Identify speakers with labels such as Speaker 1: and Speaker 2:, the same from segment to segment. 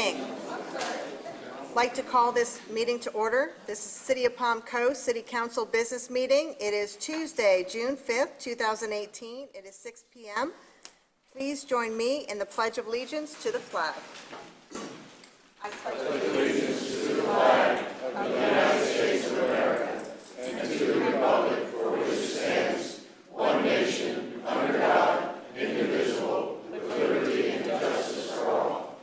Speaker 1: evening. I'd like to call this meeting to order. This is City of Palm Coast City Council business meeting. It is Tuesday, June 5th, 2018. It is 6 p.m. Please join me in the Pledge of Allegiance to the flag. I pledge allegiance to the flag of the United States of America and to the republic for which it stands, one nation, under God, indivisible, with liberty and justice for all.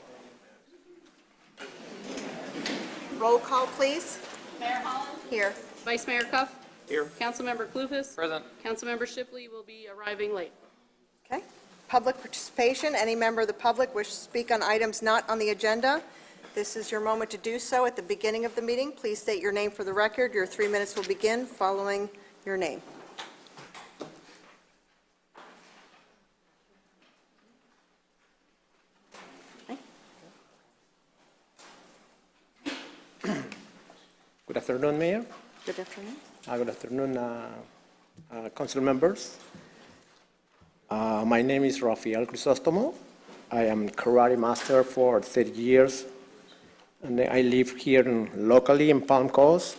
Speaker 1: Roll call, please.
Speaker 2: Mayor Holland?
Speaker 1: Here.
Speaker 2: Vice Mayor Cuff?
Speaker 3: Here.
Speaker 2: Councilmember Clufus?
Speaker 3: Present.
Speaker 2: Councilmember Shipley will be arriving late.
Speaker 1: Okay. Public participation. Any member of the public wish to speak on items not on the agenda? This is your moment to do so at the beginning of the meeting. Please state your name for the record. Your 3 minutes will begin following your name.
Speaker 3: Good afternoon, Mayor.
Speaker 1: Good afternoon.
Speaker 3: Good afternoon, council members. My name is Rafael Crisostomo. I am karate master for 30 years, and I live here locally in Palm Coast,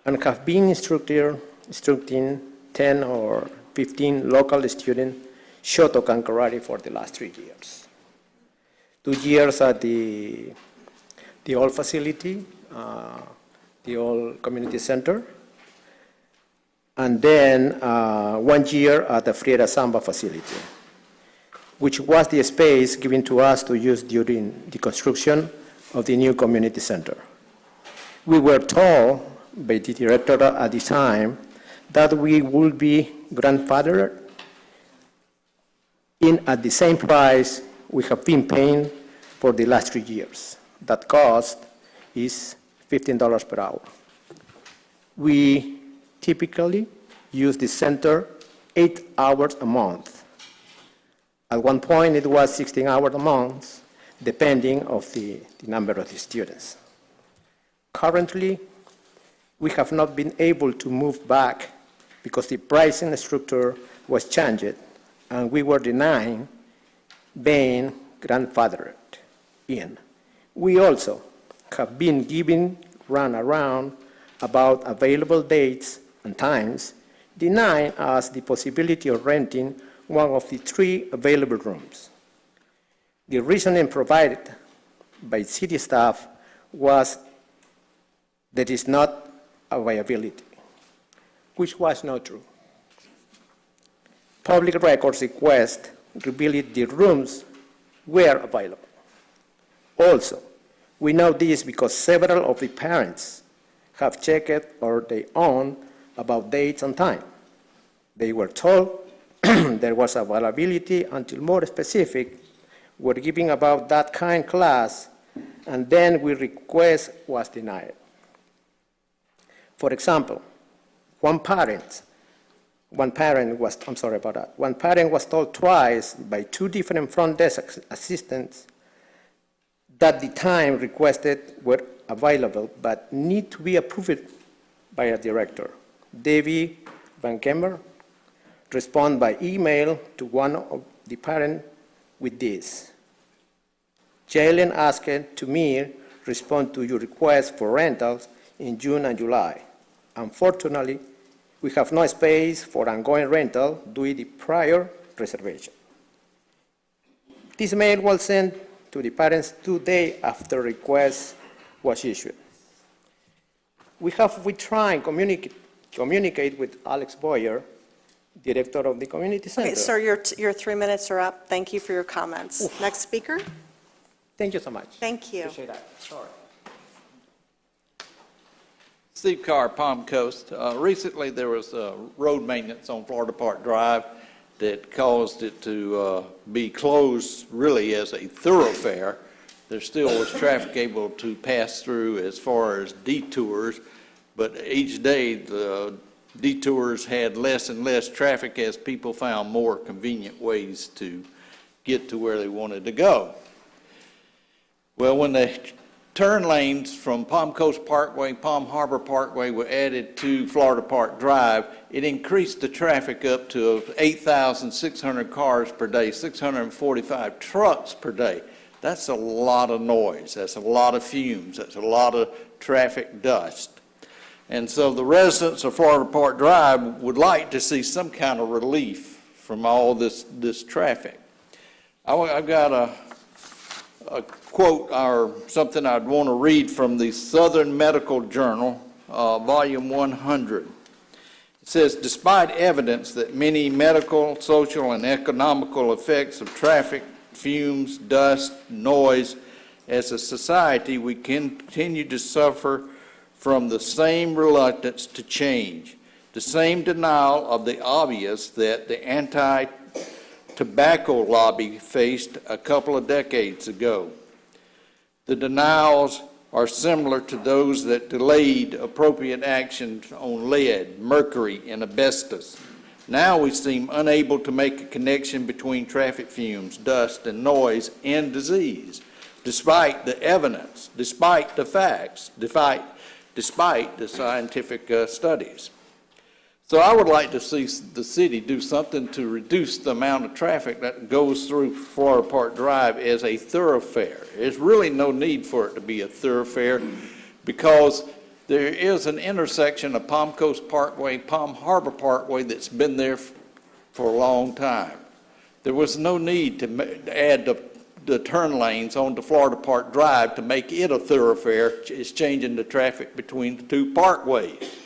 Speaker 3: and have been instructing 10 or 15 local students Shotokan karate for the last 3 years. 2 years at the old facility, the old community center, and then 1 year at the Friera Samba facility, which was the space given to us to use during the construction of the new community center. We were told by the director at the time that we would be grandfathered in at the same price we have been paying for the last 3 years. That cost is $15 per hour. We typically use the center 8 hours a month. At one point, it was 16 hours a month, depending on the number of the students. Currently, we have not been able to move back because the pricing structure was changed, and we were denying being grandfathered in. We also have been given run around about available dates and times, denying us the possibility of renting one of the 3 available rooms. The reasoning provided by city staff was there is not availability, which was not true. Public records request revealed the rooms were available. Also, we know this because several of the parents have checked on their own about dates and time. They were told there was availability until more specific were giving about that kind class, and then we request was denied. For example, one parent was told twice by 2 different front desk assistants that the time requested were available but need to be approved by a director. Debbie Van Kemmer responded by email to one of the parents with this. Jalen asked to me respond to your request for rentals in June and July. Unfortunately, we have no space for ongoing rental due to the prior reservation. This mail was sent to the parents 2 days after request was issued. We tried to communicate with Alex Boyer, director of the community center.
Speaker 1: Okay, sir, your 3 minutes are up. Thank you for your comments.
Speaker 3: Oof.
Speaker 1: Next speaker.
Speaker 3: Thank you so much.
Speaker 1: Thank you.
Speaker 3: Appreciate that. Sorry.
Speaker 4: Steve Carr, Palm Coast. Recently, there was road maintenance on Florida Park Drive that caused it to be closed really as a thoroughfare. There still was traffic able to pass through as far as detours, but each day the detours had less and less traffic as people found more convenient ways to get to where they wanted to go. Well, when the turn lanes from Palm Coast Parkway, Palm Harbor Parkway were added to Florida Park Drive, it increased the traffic up to 8,600 cars per day, 645 trucks per day. That's a lot of noise. That's a lot of fumes. That's a lot of traffic dust. And so the residents of Florida Park Drive would like to see some kind of relief from all this traffic. I've got a quote or something I'd want to read from the Southern Medical Journal, volume 100. It says, despite evidence that many medical, social, and economical effects of traffic, fumes, dust, noise, as a society, we continue to suffer from the same reluctance to change, the same denial of the obvious that the anti-tobacco lobby faced a couple of decades ago. The denials are similar to those that delayed appropriate action on lead, mercury, and asbestos. Now we seem unable to make a connection between traffic fumes, dust, and noise and disease, despite the evidence, despite the facts, despite the scientific studies. So I would like to see the city do something to reduce the amount of traffic that goes through Florida Park Drive as a thoroughfare. There's really no need for it to be a thoroughfare because there is an intersection of Palm Coast Parkway, Palm Harbor Parkway that's been there for a long time. There was no need to add the turn lanes onto Florida Park Drive to make it a thoroughfare. It's changing the traffic between the two parkways.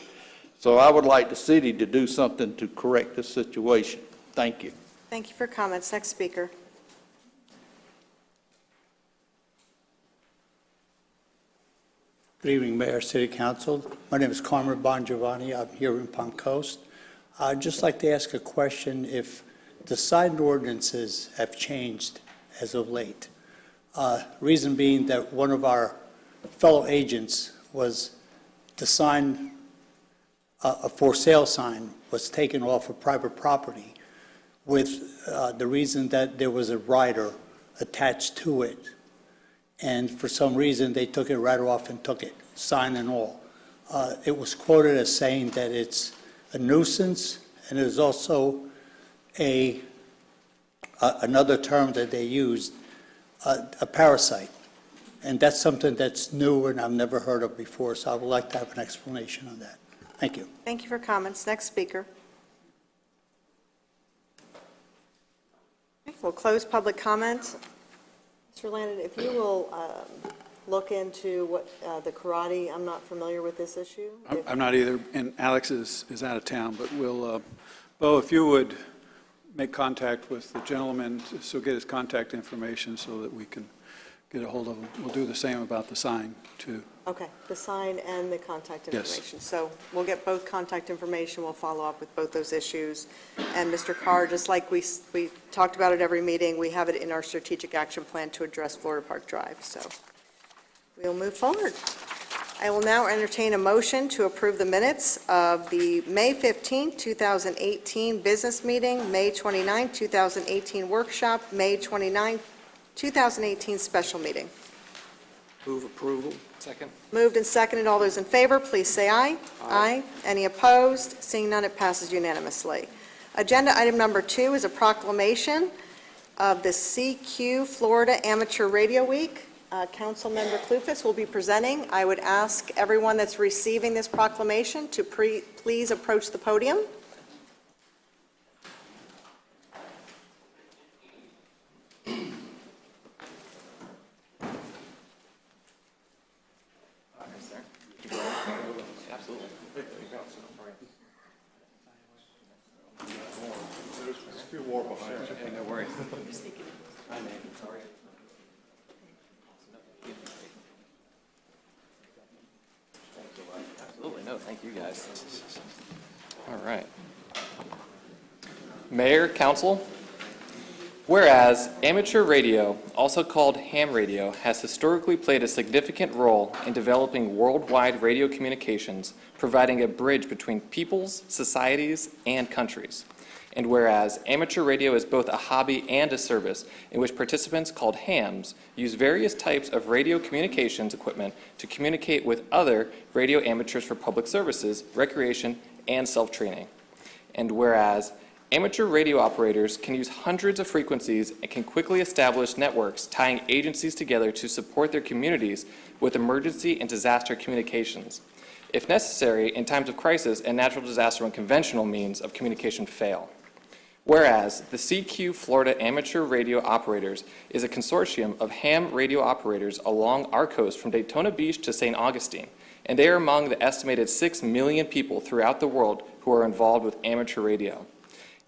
Speaker 4: So I would like the city to do something to correct this situation. Thank you.
Speaker 1: Thank you for comments. Next speaker.
Speaker 5: Good evening, Mayor, City Council. My name is Carmen Bongiovanni. I'm here in Palm Coast. I'd just like to ask a question if the sign ordinances have changed as of late. Reason being that one of our fellow agents was the sign, a for sale sign was taken off of private property with the reason that there was a rider attached to it. And for some reason, they took it right off and took it, sign and all. It was quoted as saying that it's a nuisance, and there's also another term that they used, a parasite. And that's something that's new and I've never heard of before, so I would like to have an explanation on that. Thank you.
Speaker 1: Thank you for comments. Next speaker. Okay, we'll close public comment. Mr. Landon, if you will look into what the karate, I'm not familiar with this issue.
Speaker 6: I'm not either, and Alex is out of town, but we'll, Bo, if you would make contact with the gentleman, so get his contact information so that we can get a hold of him. We'll do the same about the sign, too.
Speaker 1: Okay, the sign and the contact
Speaker 6: Yes.
Speaker 1: information. So we'll get both contact information, we'll follow up with both those issues. And Mr. Carr, just like we talked about at every meeting, we have it in our strategic action plan to address Florida Park Drive, so we'll move forward. I will now entertain a motion to approve the minutes of the May 15, 2018 business meeting, May 29, 2018 workshop, May 29, 2018 special meeting.
Speaker 7: Move approval. Second.
Speaker 1: Moved and seconded. All those in favor, please say aye. Aye. Any opposed? Seeing none, it passes unanimously. Agenda item number 2 is a proclamation of the CQ Florida Amateur Radio Week. Councilmember Clufus will be presenting. I would ask everyone that's receiving this proclamation to please approach the podium.
Speaker 7: Absolutely, no, thank you guys. All right. Mayor, Council, whereas amateur radio, also called ham radio, has historically played a significant role in developing worldwide radio communications, providing a bridge between peoples, societies, and countries. And whereas amateur radio is both a hobby and a service in which participants called hams use various types of radio communications equipment to communicate with other radio amateurs for public services, recreation, and self-training. And whereas Amateur radio operators can use hundreds of frequencies and can quickly establish networks tying agencies together to support their communities with emergency and disaster communications, if necessary, in times of crisis and natural disaster when conventional means of communication fail. Whereas the CQ Florida Amateur Radio Operators is a consortium of ham radio operators along our coast from Daytona Beach to St. Augustine, and they are among the estimated 6 million people throughout the world who are involved with amateur radio.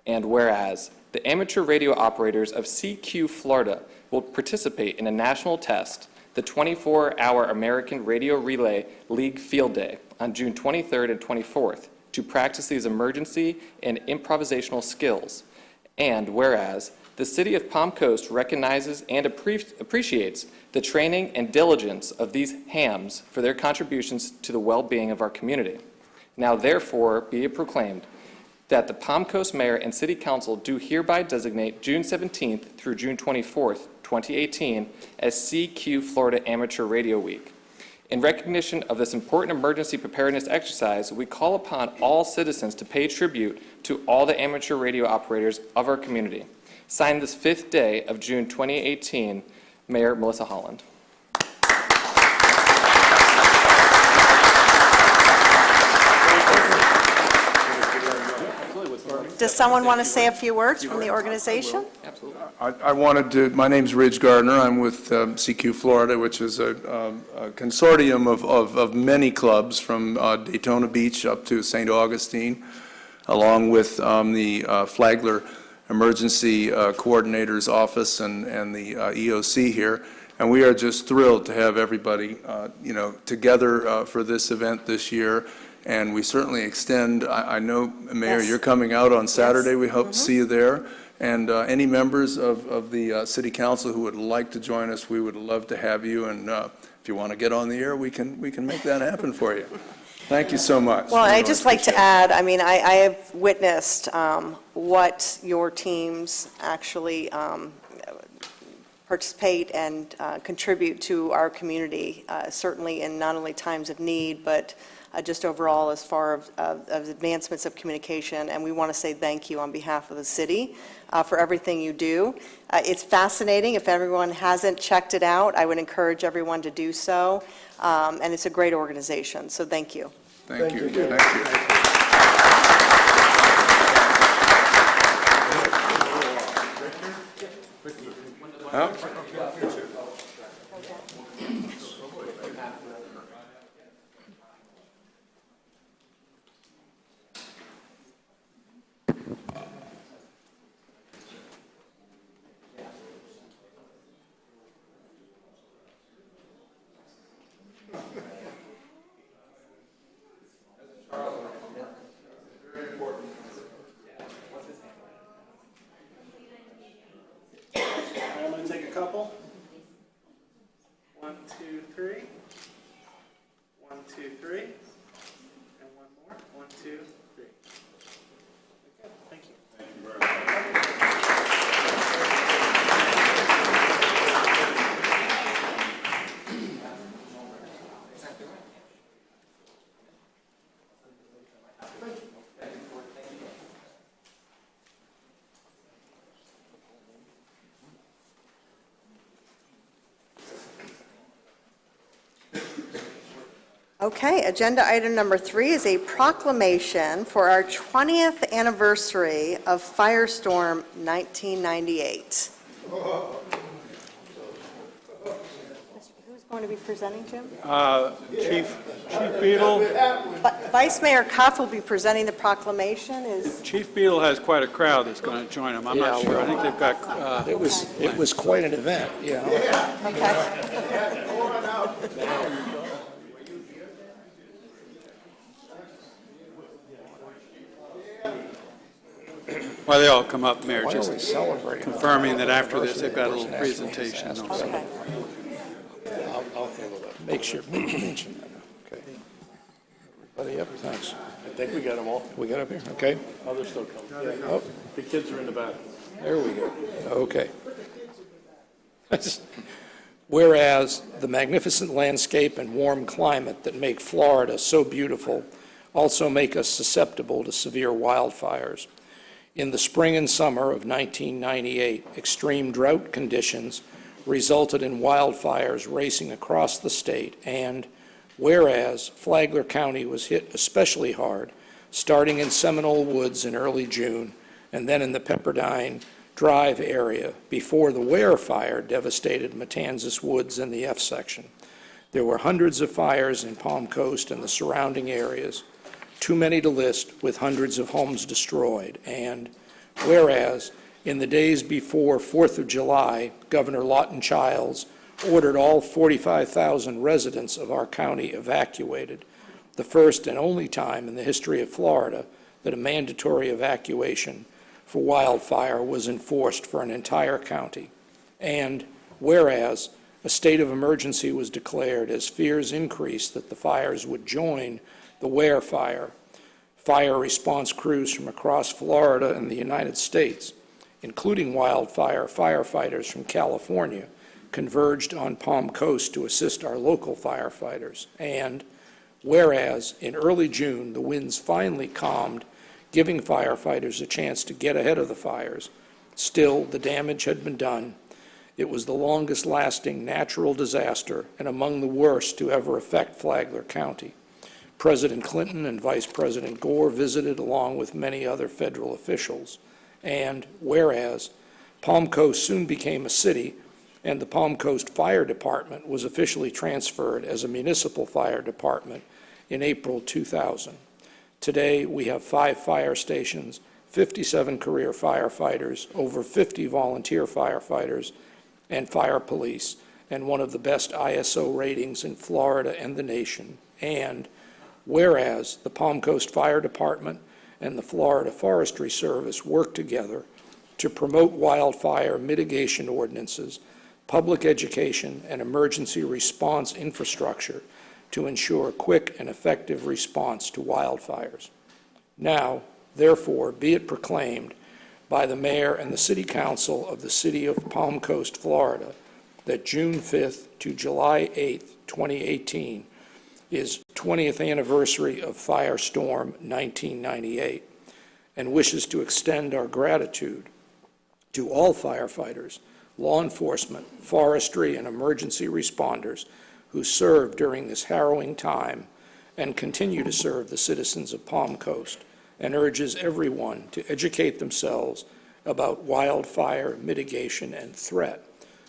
Speaker 7: And whereas the amateur radio operators of CQ Florida will participate in a national test, the 24-hour American Radio Relay League Field Day on June 23rd and 24th, to practice these emergency and improvisational skills. And whereas the City of Palm Coast recognizes and appreciates the training and diligence of these hams for their contributions to the well-being of our community. Now therefore be it proclaimed that the Palm Coast Mayor and City Council do hereby designate June 17th through June 24th, 2018 as CQ Florida Amateur Radio Week. In recognition of this important emergency preparedness exercise, we call upon all citizens to pay tribute to all the amateur radio operators of our community. Signed this 5th day of June 2018, Mayor Melissa Holland.
Speaker 1: Does someone want to say a few words from the organization?
Speaker 7: Absolutely.
Speaker 8: I wanted to, my name's Ridge Gardner. I'm with CQ Florida, which is a consortium of many clubs from Daytona Beach up to St. Augustine, along with the Flagler Emergency Coordinator's Office and the EOC here. And we are just thrilled to have everybody, together for this event this year. And we certainly extend, I know, Mayor,
Speaker 1: Yes.
Speaker 8: you're coming out on Saturday.
Speaker 1: Yes.
Speaker 8: We hope to see you there. And any members of the City Council who would like to join us, we would love to have you. And if you want to get on the air, we can make that happen for you. Thank you so much.
Speaker 1: Well,
Speaker 8: We
Speaker 1: I'd
Speaker 8: really
Speaker 1: just like to
Speaker 8: appreciate it.
Speaker 1: add, I mean, I have witnessed what your teams actually participate and contribute to our community, certainly in not only times of need, but just overall as far as advancements of communication. And we want to say thank you on behalf of the city for everything you do. It's fascinating. If everyone hasn't checked it out, I would encourage everyone to do so. And it's a great organization, so thank you.
Speaker 8: Thank you. Thank you.
Speaker 9: I'm going to take a couple. 1, 2, 3. 1, 2, 3. And one more. 1, 2, 3. Okay, thank you. Thank you very much.
Speaker 1: Okay, agenda item number 3 is a proclamation for our 20th anniversary of Firestorm 1998. Who's going to be presenting, Jim?
Speaker 6: Chief Beadle,
Speaker 1: Vice Mayor Cuff will be presenting the proclamation.
Speaker 6: Chief Beadle has quite a crowd that's going to join him. I'm not sure. I think they've got,
Speaker 3: It was quite an event, yeah.
Speaker 1: Okay.
Speaker 6: why they all come up, Mayor,
Speaker 3: Why don't we
Speaker 6: just
Speaker 3: celebrate?
Speaker 6: confirming that after this, they've got a little presentation.
Speaker 1: Okay.
Speaker 3: I'll handle that. Make sure, mention that, okay. Everybody up, thanks.
Speaker 10: I think we got them all.
Speaker 3: We got up here, okay?
Speaker 10: Oh, they're still coming.
Speaker 3: Oh,
Speaker 10: The kids are in the back.
Speaker 3: there we go, okay. Whereas the magnificent landscape and warm climate that make Florida so beautiful also make us susceptible to severe wildfires.
Speaker 11: In the spring and summer of 1998, extreme drought conditions resulted in wildfires racing across the state, and whereas Flagler County was hit especially hard, starting in Seminole Woods in early June, and then in the Pepperdine Drive area before the Ware Fire devastated Matanzas Woods and the F section. There were hundreds of fires in Palm Coast and the surrounding areas, too many to list, with hundreds of homes destroyed. And whereas in the days before 4th of July, Governor Lawton Childs ordered all 45,000 residents of our county evacuated, the first and only time in the history of Florida that a mandatory evacuation for wildfire was enforced for an entire county. And whereas a state of emergency was declared as fears increased that the fires would join the Ware Fire, fire response crews from across Florida and the United States, including wildfire firefighters from California, converged on Palm Coast to assist our local firefighters. And whereas in early June, the winds finally calmed, giving firefighters a chance to get ahead of the fires, still the damage had been done. It was the longest-lasting natural disaster and among the worst to ever affect Flagler County. President Clinton and Vice President Gore visited along with many other federal officials. And whereas Palm Coast soon became a city and the Palm Coast Fire Department was officially transferred as a municipal fire department in April 2000. Today, we have 5 fire stations, 57 career firefighters, over 50 volunteer firefighters, and fire police, and one of the best ISO ratings in Florida and the nation. And whereas the Palm Coast Fire Department and the Florida Forestry Service work together to promote wildfire mitigation ordinances, public education, and emergency response infrastructure to ensure quick and effective response to wildfires. Now, therefore, be it proclaimed by the Mayor and the City Council of the City of Palm Coast, Florida, that June 5th to July 8th, 2018, is 20th anniversary of Firestorm 1998, and wishes to extend our gratitude to all firefighters, law enforcement, forestry, and emergency responders who served during this harrowing time and continue to serve the citizens of Palm Coast, and urges everyone to educate themselves about wildfire mitigation and threat.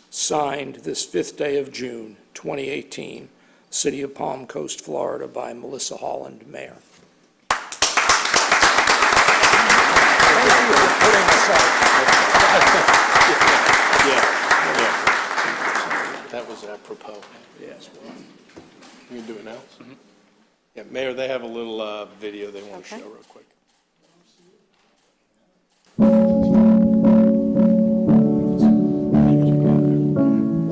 Speaker 11: Signed this 5th day of June, 2018, City of Palm Coast, Florida, by Melissa Holland, Mayor.
Speaker 10: That was apropos.
Speaker 11: Yes.
Speaker 10: You can do it now? Yeah, Mayor, they have a little video they want to
Speaker 1: Okay.
Speaker 10: show real quick.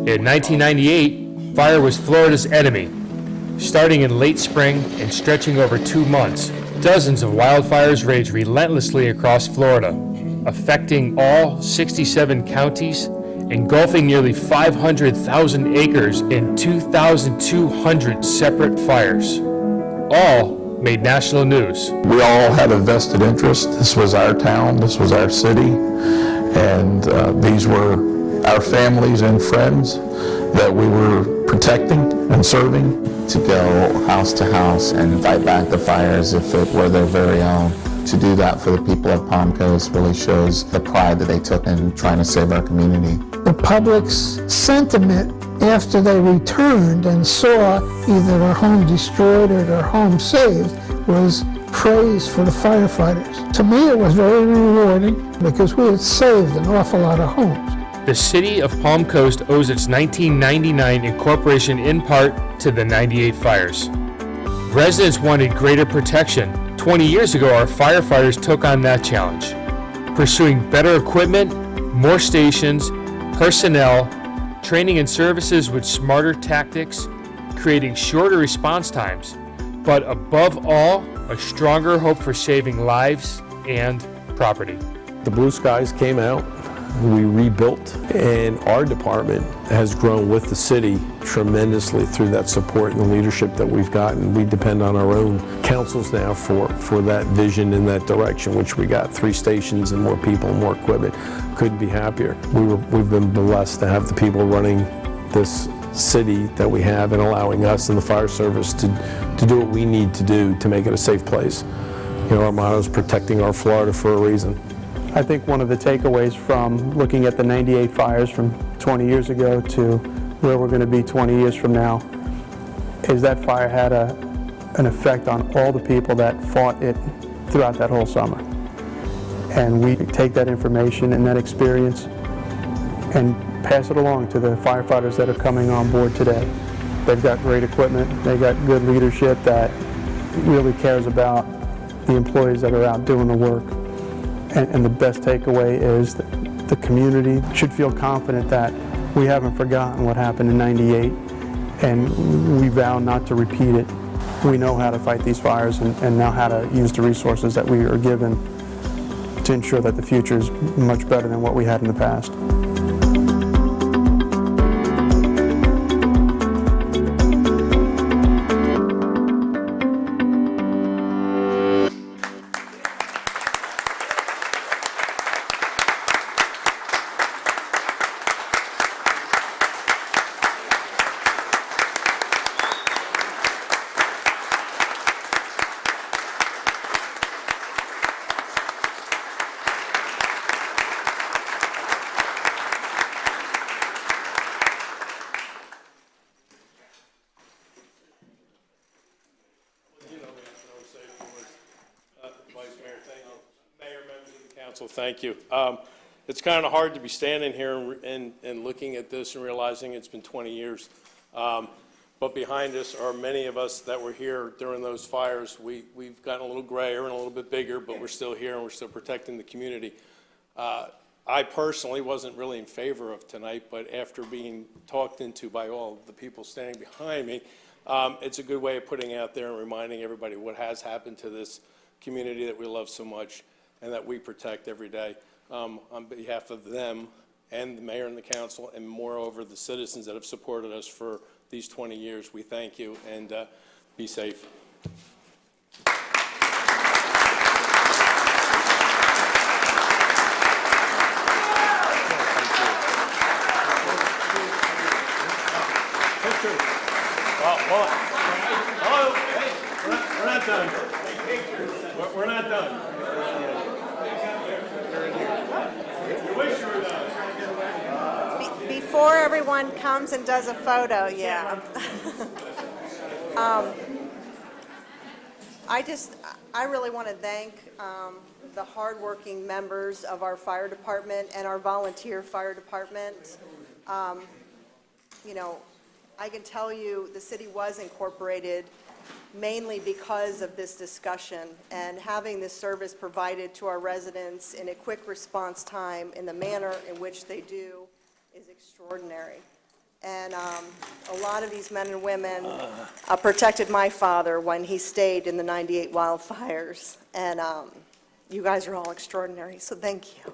Speaker 12: In 1998, fire was Florida's enemy. Starting in late spring and stretching over 2 months, dozens of wildfires raged relentlessly across Florida, affecting all 67 counties, engulfing nearly 500,000 acres in 2,200 separate fires. All made national news.
Speaker 13: We all had a vested interest. This was our town, this was our city, and these were our families and friends that we were protecting and serving.
Speaker 14: To go house to house and fight back the fires if it were their very own. To do that for the people of Palm Coast really shows the pride that they took in trying to save our community.
Speaker 15: The public's sentiment after they returned and saw either their home destroyed or their home saved was praise for the firefighters. To me, it was very rewarding because we had saved an awful lot of homes.
Speaker 12: The City of Palm Coast owes its 1999 incorporation in part to the 98 fires. Residents wanted greater protection. 20 years ago, our firefighters took on that challenge, pursuing better equipment, more stations, personnel, training and services with smarter tactics, creating shorter response times, but above all, a stronger hope for saving lives and property.
Speaker 10: The blue skies came out.
Speaker 16: we rebuilt. And our department has grown with the city tremendously through that support and the leadership that we've gotten. We depend on our own councils now for that vision in that direction, which we got 3 stations and more people and more equipment. Couldn't be happier. We've been blessed to have the people running this city that we have and allowing us and the fire service to do what we need to do to make it a safe place. You know, our motto is protecting our Florida for a reason.
Speaker 17: I think one of the takeaways from looking at the 98 fires from 20 years ago to where we're going to be 20 years from now is that fire had an effect on all the people that fought it throughout that whole summer. And we take that information and that experience and pass it along to the firefighters that are coming on board today. They've got great equipment, they've got good leadership that really cares about the employees that are out doing the work. And the best takeaway is that the community should feel confident that we haven't forgotten what happened in '98 and we vow not to repeat it. We know how to fight these fires and now how to use the resources that we are given to ensure that the future is much better than what we had in the past.
Speaker 10: Thank you. It's kind of hard to be standing here and looking at this and realizing it's been 20 years. But behind us are many of us that were here during those fires. We've gotten a little grayer and a little bit bigger, but we're still here and we're still protecting the community. I personally wasn't really in favor of tonight, but after being talked into by all the people standing behind me, it's a good way of putting out there and reminding everybody what has happened to this community that we love so much and that we protect every day. On behalf of them and the mayor and the council, and moreover the citizens that have supported us for these 20 years, we thank you and be safe. We're not done. We're not done.
Speaker 1: Before everyone comes and does a photo, yeah. I really want to thank the hardworking members of our fire department and our volunteer fire department. You know, I can tell you the city was incorporated mainly because of this discussion and having this service provided to our residents in a quick response time in the manner in which they do is extraordinary. And a lot of these men and women protected my father when he stayed in the '98 wildfires. And you guys are all extraordinary, so thank you.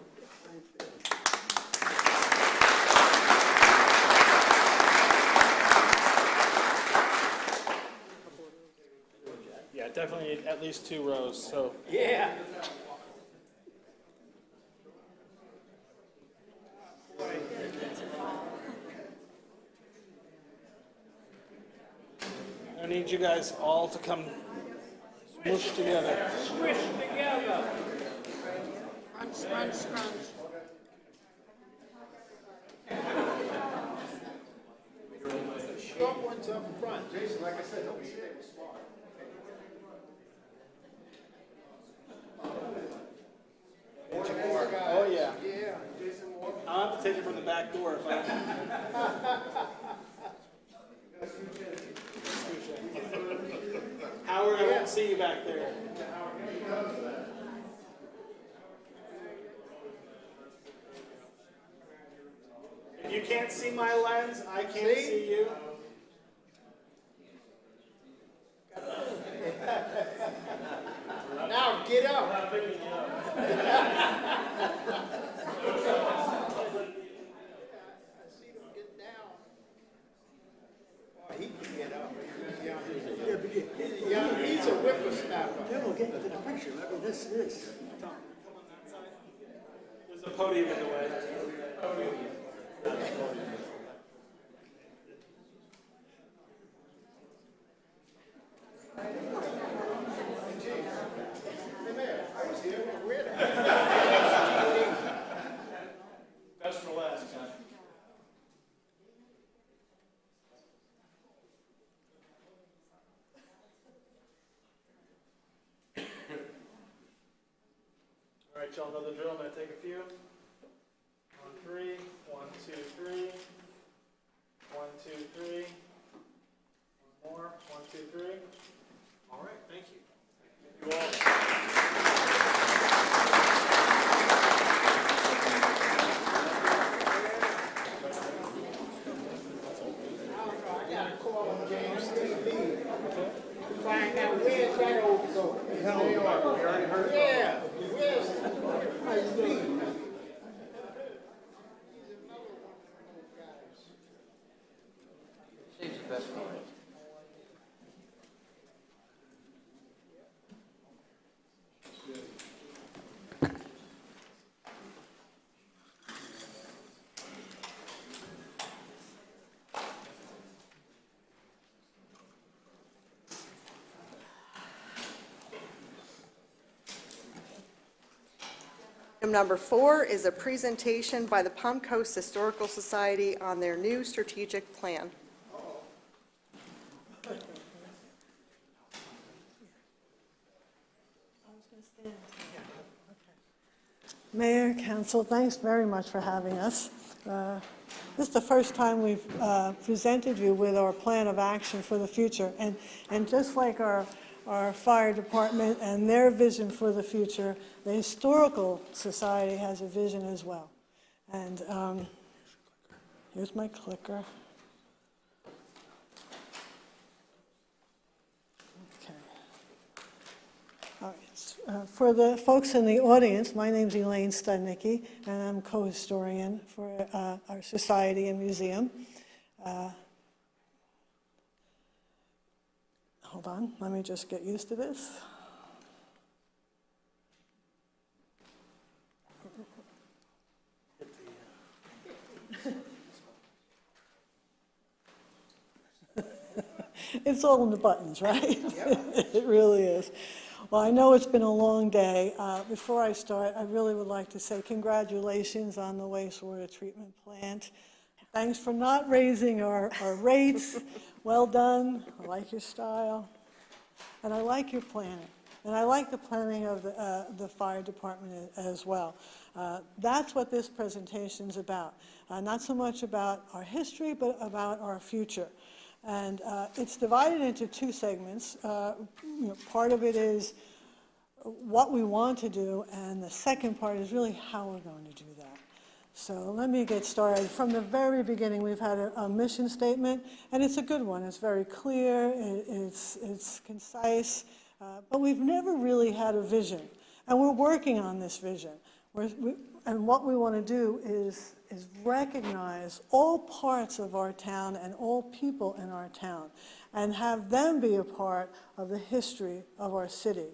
Speaker 9: Yeah, definitely need at least 2 rows, so.
Speaker 10: Yeah.
Speaker 9: I need you guys all to come smush together.
Speaker 2: Squish together. Crunch, crunch, crunch.
Speaker 9: Short ones up front. Jason, like I said, don't be scared. Oh, yeah. I'll have to take it from the back door if I. Howard, I won't see you back there. If you can't see my lens, I can't see you. Now get up. There's a podium in the way. Best for last, John. All right, y'all know the drill. I'm going to take a few. 1, 3. 1, 2, 3. 1, 2, 3. One more. 1, 2, 3. All right, thank you. Thank you all.
Speaker 2: Find out where's that old go. Yeah, where's
Speaker 11: Saves the best for it.
Speaker 1: Item number 4 is a presentation by the Palm Coast Historical Society on their new strategic plan.
Speaker 18: Mayor, Council, thanks very much for having us. This is the first time we've presented you with our plan of action for the future. And just like our fire department and their vision for the future, the Historical Society has a vision as well. And here's my clicker. All right. For the folks in the audience, my name's Elaine Studnicki, and I'm co-historian for our society and museum. Hold on, let me just get used to this. It's all in the buttons, right? It really is. Well, I know it's been a long day. Before I start, I really would like to say congratulations on the wastewater treatment plant. Thanks for not raising our rates. Well done. I like your style. And I like your planning. And I like the planning of the fire department as well. That's what this presentation is about. Not so much about our history, but about our future. And it's divided into 2 segments. Part of it is what we want to do, and the second part is really how we're going to do that. So let me get started. From the very beginning, we've had a mission statement, and it's a good one. It's very clear, it's concise, but we've never really had a vision. And we're working on this vision. And what we want to do is recognize all parts of our town and all people in our town and have them be a part of the history of our city.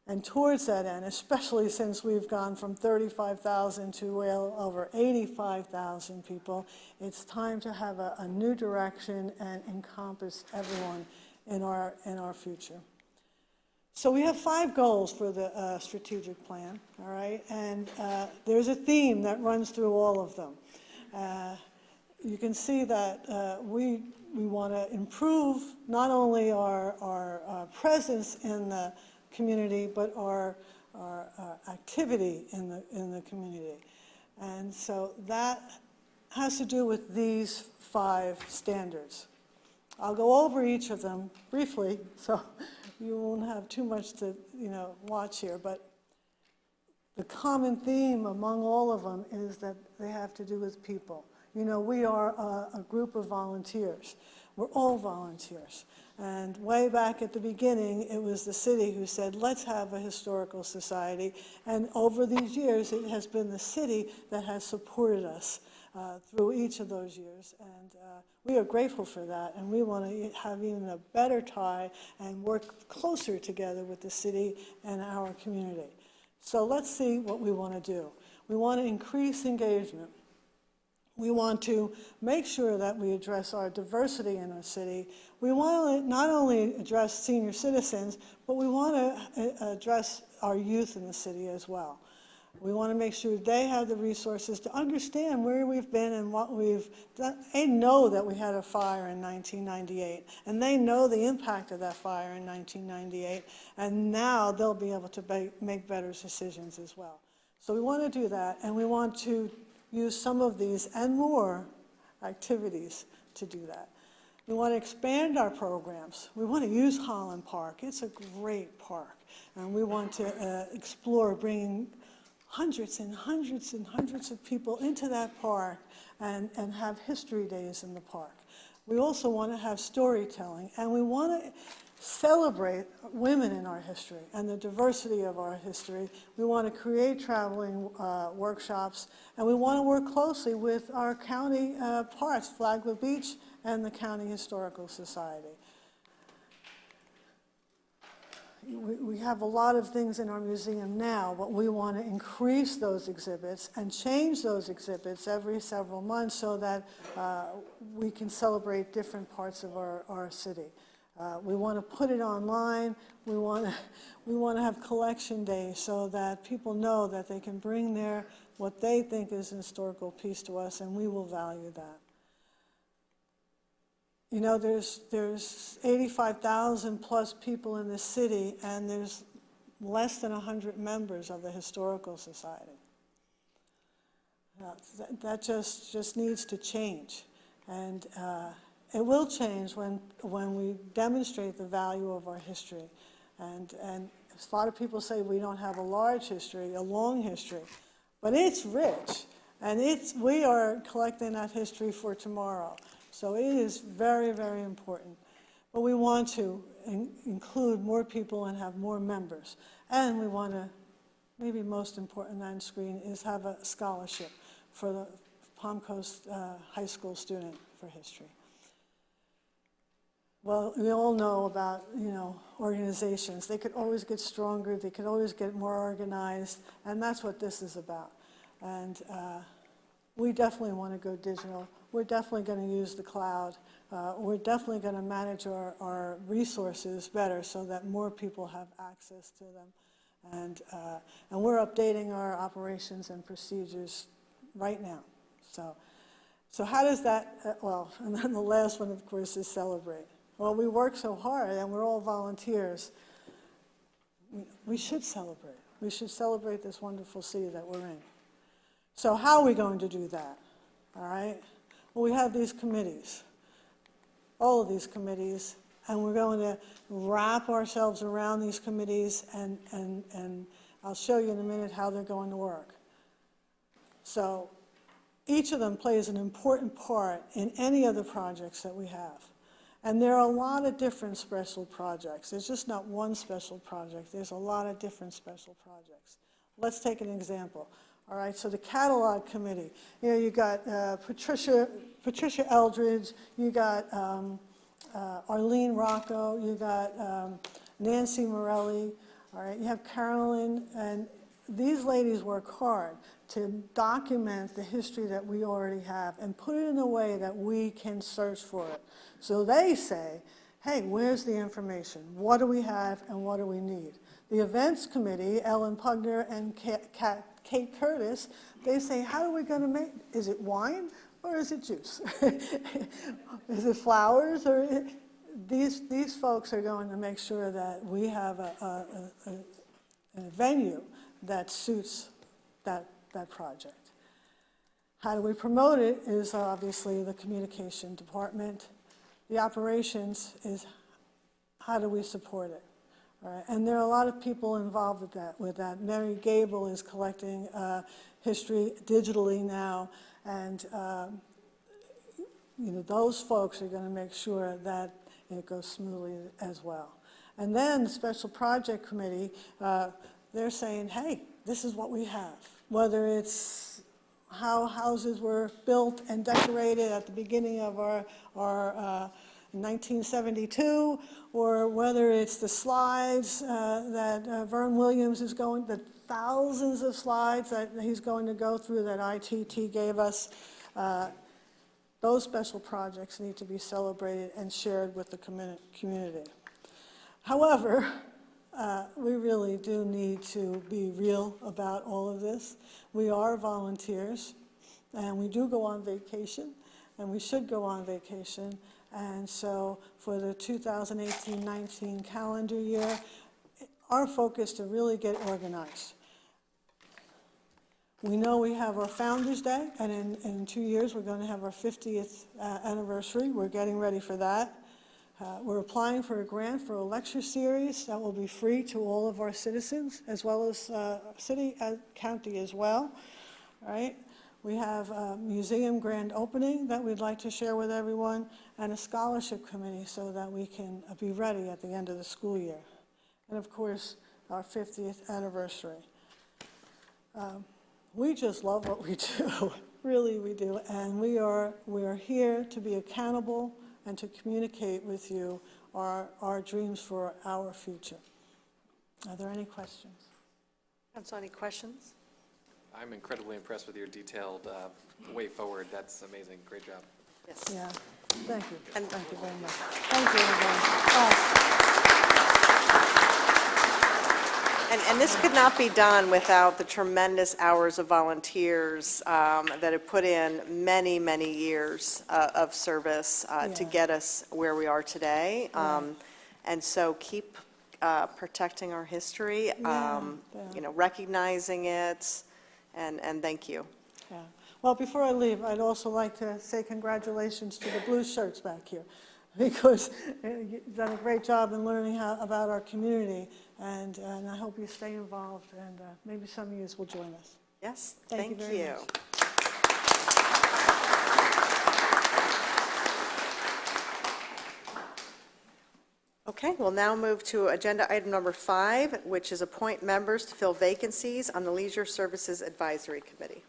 Speaker 18: And towards that end, especially since we've gone from 35,000 to well over 85,000 people, it's time to have a new direction and encompass everyone in our future. So we have 5 goals for the strategic plan, all right? And there's a theme that runs through all of them. You can see that we want to improve not only our presence in the community, but our activity in the community. And so that has to do with these 5 standards. I'll go over each of them briefly, so you won't have too much to watch here, but the common theme among all of them is that they have to do with people. We are a group of volunteers. We're all volunteers. And way back at the beginning, it was the city who said, let's have a historical society. And over these years, it has been the city that has supported us through each of those years. And we are grateful for that. And we want to have even a better tie and work closer together with the city and our community. So let's see what we want to do. We want to increase engagement. We want to make sure that we address our diversity in our city. We want to not only address senior citizens, but we want to address our youth in the city as well. We want to make sure they have the resources to understand where we've been and what we've done. They know that we had a fire in 1998, and they know the impact of that fire in 1998, and now they'll be able to make better decisions as well. So we want to do that, and we want to use some of these and more activities to do that. We want to expand our programs. We want to use Holland Park. It's a great park, and we want to explore bringing hundreds and hundreds and hundreds of people into that park and have history days in the park. We also want to have storytelling, and we want to celebrate women in our history and the diversity of our history. We want to create traveling workshops, and we want to work closely with our county parks, Flagler Beach and the County Historical Society. We have a lot of things in our museum now, but we want to increase those exhibits and change those exhibits every several months so that we can celebrate different parts of our city. We want to put it online. We want to have collection days so that people know that they can bring what they think is an historical piece to us, and we will value that. You know, there's 85,000 plus people in this city, and there's less than 100 members of the Historical Society. That just needs to change, and it will change when we demonstrate the value of our history. And a lot of people say we don't have a large history, a long history, but it's rich, and we are collecting that history for tomorrow. So it is very, very important. But we want to include more people and have more members. And we want to, maybe most important on screen, is have a scholarship for the Palm Coast High School student for history. Well, we all know about, organizations. They could always get stronger. They could always get more organized. And that's what this is about. And we definitely want to go digital. We're definitely going to use the cloud. We're definitely going to manage our resources better so that more people have access to them. And we're updating our operations and procedures right now. So how does that, and then the last one, of course, is celebrate. Well, we work so hard, and we're all volunteers. We should celebrate. We should celebrate this wonderful city that we're in. So how are we going to do that? All right? Well, we have these committees, all of these committees, and we're going to wrap ourselves around these committees, and I'll show you in a minute how they're going to work. So each of them plays an important part in any of the projects that we have. And there are a lot of different special projects. There's just not one special project. There's a lot of different special projects. Let's take an example. All right, so the catalog committee, you got Patricia Eldridge, you got Arlene Rocco, you got Nancy Morelli, all right, you have Carolyn, and these ladies work hard to document the history that we already have and put it in a way that we can search for it. So they say, hey, where's the information? What do we have and what do we need? The events committee, Ellen Pugner and Kate Curtis, they say, how are we going to make, is it wine or is it juice? Is it flowers? Or these folks are going to make sure that we have a venue that suits that project. How do we promote it is obviously the communication department. The operations is how do we support it? All right. And there are a lot of people involved with that. Mary Gable is collecting history digitally now, and those folks are going to make sure that it goes smoothly as well. And then the Special Project Committee, they're saying, hey, this is what we have. Whether it's how houses were built and decorated at the beginning of our 1972, or whether it's the slides that Vern Williams is going, that thousands of slides that he's going to go through that ITT gave us. Those special projects need to be celebrated and shared with the community. However, we really do need to be real about all of this. We are volunteers, and we do go on vacation, and we should go on vacation. And so for the 2018-19 calendar year, our focus to really get organized. We know we have our Founders Day, and in 2 years, we're going to have our 50th anniversary. We're getting ready for that. We're applying for a grant for a lecture series that will be free to all of our citizens, as well as city and county as well, right? We have a museum grand opening that we'd like to share with everyone, and a scholarship committee so that we can be ready at the end of the school year. And of course, our 50th anniversary. We just love what we do, really we do, and we are here to be accountable and to communicate with you our dreams for our future. Are there any questions?
Speaker 1: Council, any questions?
Speaker 7: I'm incredibly impressed with your detailed way forward. That's amazing. Great job.
Speaker 1: Yes.
Speaker 18: Yeah, thank you. Thank you very much. Thank you, everyone.
Speaker 1: And this could not be done without the tremendous hours of volunteers that have put in many, many years of service to
Speaker 18: Yeah.
Speaker 1: get us where we are today.
Speaker 18: Yeah.
Speaker 1: And so keep protecting our history,
Speaker 18: Yeah.
Speaker 1: recognizing it, and thank you.
Speaker 18: Yeah. Well, before I leave, I'd also like to say congratulations to the blue shirts back here, because you've done a great job in learning about our community, and I hope you stay involved, and maybe some of you will join us.
Speaker 1: Yes,
Speaker 18: Thank you
Speaker 1: thank
Speaker 18: very
Speaker 1: you.
Speaker 18: much.
Speaker 1: Okay, we'll now move to agenda item number 5, which is appoint members to fill vacancies on the Leisure Services Advisory Committee.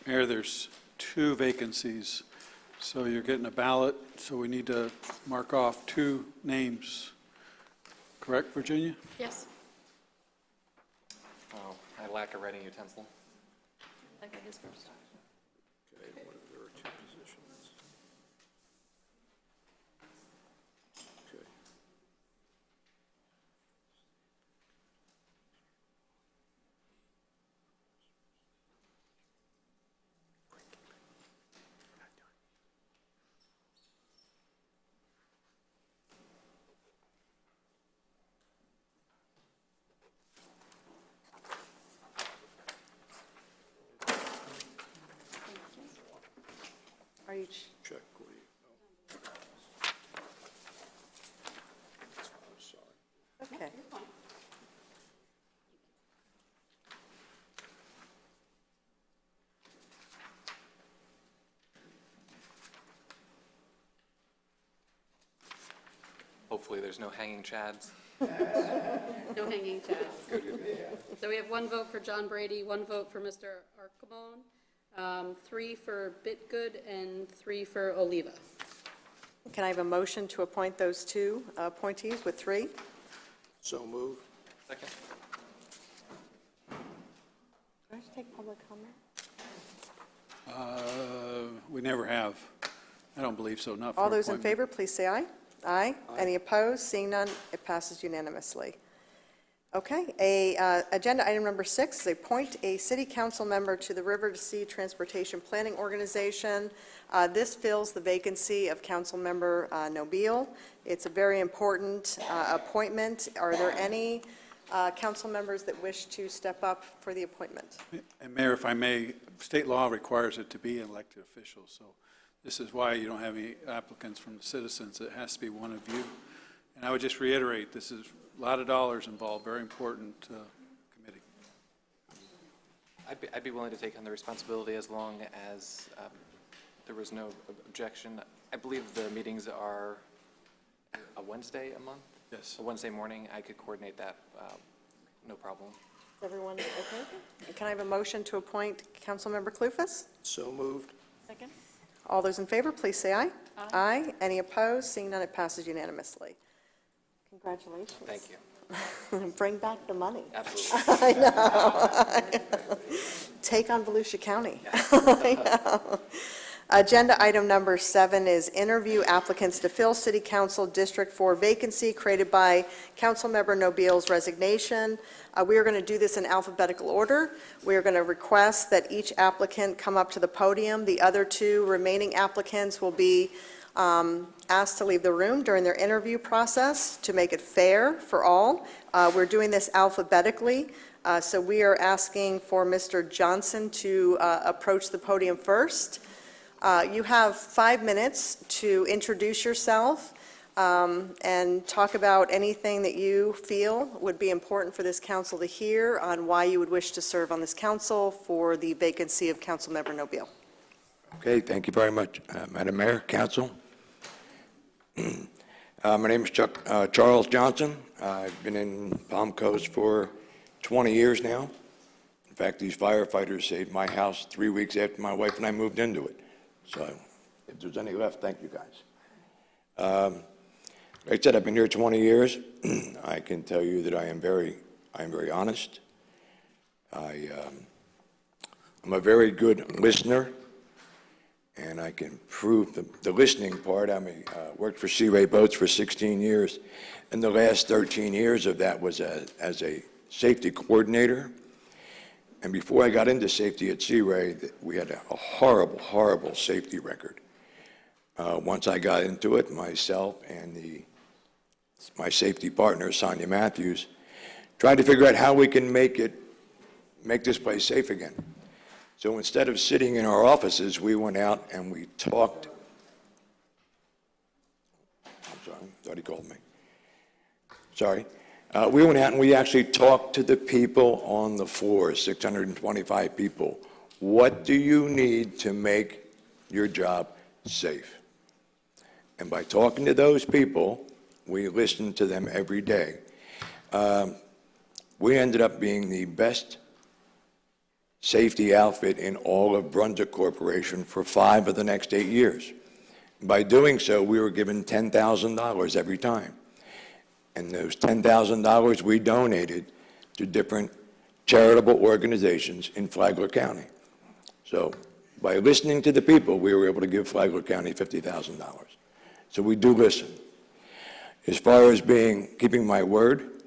Speaker 6: Mayor, there's 2 vacancies, so you're getting a ballot, so we need to mark off 2 names. Correct, Virginia?
Speaker 19: Yes.
Speaker 7: Oh, I lack a writing utensil.
Speaker 19: I got his first.
Speaker 8: Okay, there are 2 positions. Okay.
Speaker 1: Are you,
Speaker 8: Check, will you? I'm sorry.
Speaker 1: okay.
Speaker 7: Hopefully, there's no hanging chads.
Speaker 19: No hanging chads. So we have 1 vote for John Brady, 1 vote for Mr. Archibald, 3 for Bitgood, and 3 for Oliva.
Speaker 1: Can I have a motion to appoint those 2 appointees with 3?
Speaker 8: So move.
Speaker 7: Second.
Speaker 1: Can I take public comment?
Speaker 6: We never have. I don't believe so, not for
Speaker 1: All those in
Speaker 6: appointment.
Speaker 1: favor, please say aye. Aye. Any opposed? Seeing none, it passes unanimously. Okay, agenda item number 6 is appoint a city council member to the River to Sea Transportation Planning Organization. This fills the vacancy of council member Nobile. It's a very important appointment. Are there any council members that wish to step up for the appointment?
Speaker 6: And Mayor, if I may, state law requires it to be an elected official, so this is why you don't have any applicants from the citizens. It has to be one of you. And I would just reiterate, this is a lot of dollars involved, very important committee.
Speaker 7: I'd be willing to take on the responsibility as long as there was no objection. I believe the meetings are a Wednesday a month?
Speaker 6: Yes.
Speaker 7: A Wednesday morning. I could coordinate that, no problem.
Speaker 1: Is everyone okay? And can I have a motion to appoint Councilmember Clufus?
Speaker 8: So moved.
Speaker 19: Second?
Speaker 1: All those in favor, please say aye. Aye. Any opposed? Seeing none, it passes unanimously. Congratulations.
Speaker 7: Thank you.
Speaker 1: Bring back the money.
Speaker 7: Absolutely.
Speaker 1: I know. Take on Volusia County. I know. Agenda item number 7 is interview applicants to fill City Council District 4 vacancy created by Councilmember Nobile's resignation. We are going to do this in alphabetical order. We are going to request that each applicant come up to the podium. The other 2 remaining applicants will be asked to leave the room during their interview process to make it fair for all. We're doing this alphabetically, so we are asking for Mr. Johnson to approach the podium first. You have 5 minutes to introduce yourself and talk about anything that you feel would be important for this council to hear on why you would wish to serve on this council for the vacancy of Councilmember Nobile.
Speaker 20: Okay, thank you very much, Madam Mayor, Council. My name is Charles Johnson. I've been in Palm Coast for 20 years now. In fact, these firefighters saved my house 3 weeks after my wife and I moved into it. So if there's any left, thank you guys. Like I said, I've been here 20 years. I can tell you that I am very honest. I'm a very good listener, and I can prove the listening part. I worked for Sea Ray Boats for 16 years, and the last 13 years of that was as a safety coordinator. And before I got into safety at Sea Ray, we had a horrible, horrible safety record. Once I got into it, myself and my safety partner, Sonia Matthews, tried to figure out how we can make this place safe again. So instead of sitting in our offices, we went out and we talked. I'm sorry, I thought he called me. Sorry. We went out and we actually talked to the people on the floor, 625 people. What do you need to make your job safe? And by talking to those people, we listened to them every day. We ended up being the best safety outfit in all of Brunswick Corporation for 5 of the next 8 years. By doing so, we were given $10,000 every time. And those $10,000 we donated to different charitable organizations in Flagler County. So by listening to the people, we were able to give Flagler County $50,000. So we do listen. As far as keeping my word,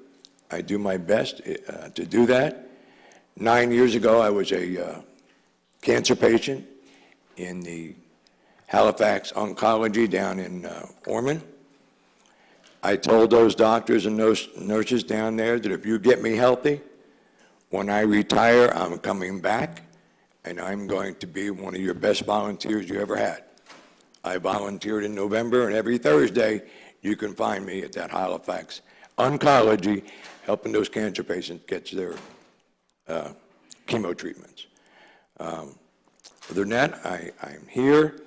Speaker 20: I do my best to do that. 9 years ago, I was a cancer patient in the Halifax Oncology down in Ormond. I told those doctors and those nurses down there that if you get me healthy, when I retire, I'm coming back, and I'm going to be one of your best volunteers you ever had. I volunteered in November, and every Thursday, you can find me at that Halifax Oncology, helping those cancer patients get their chemo treatments. Other than that, I'm here.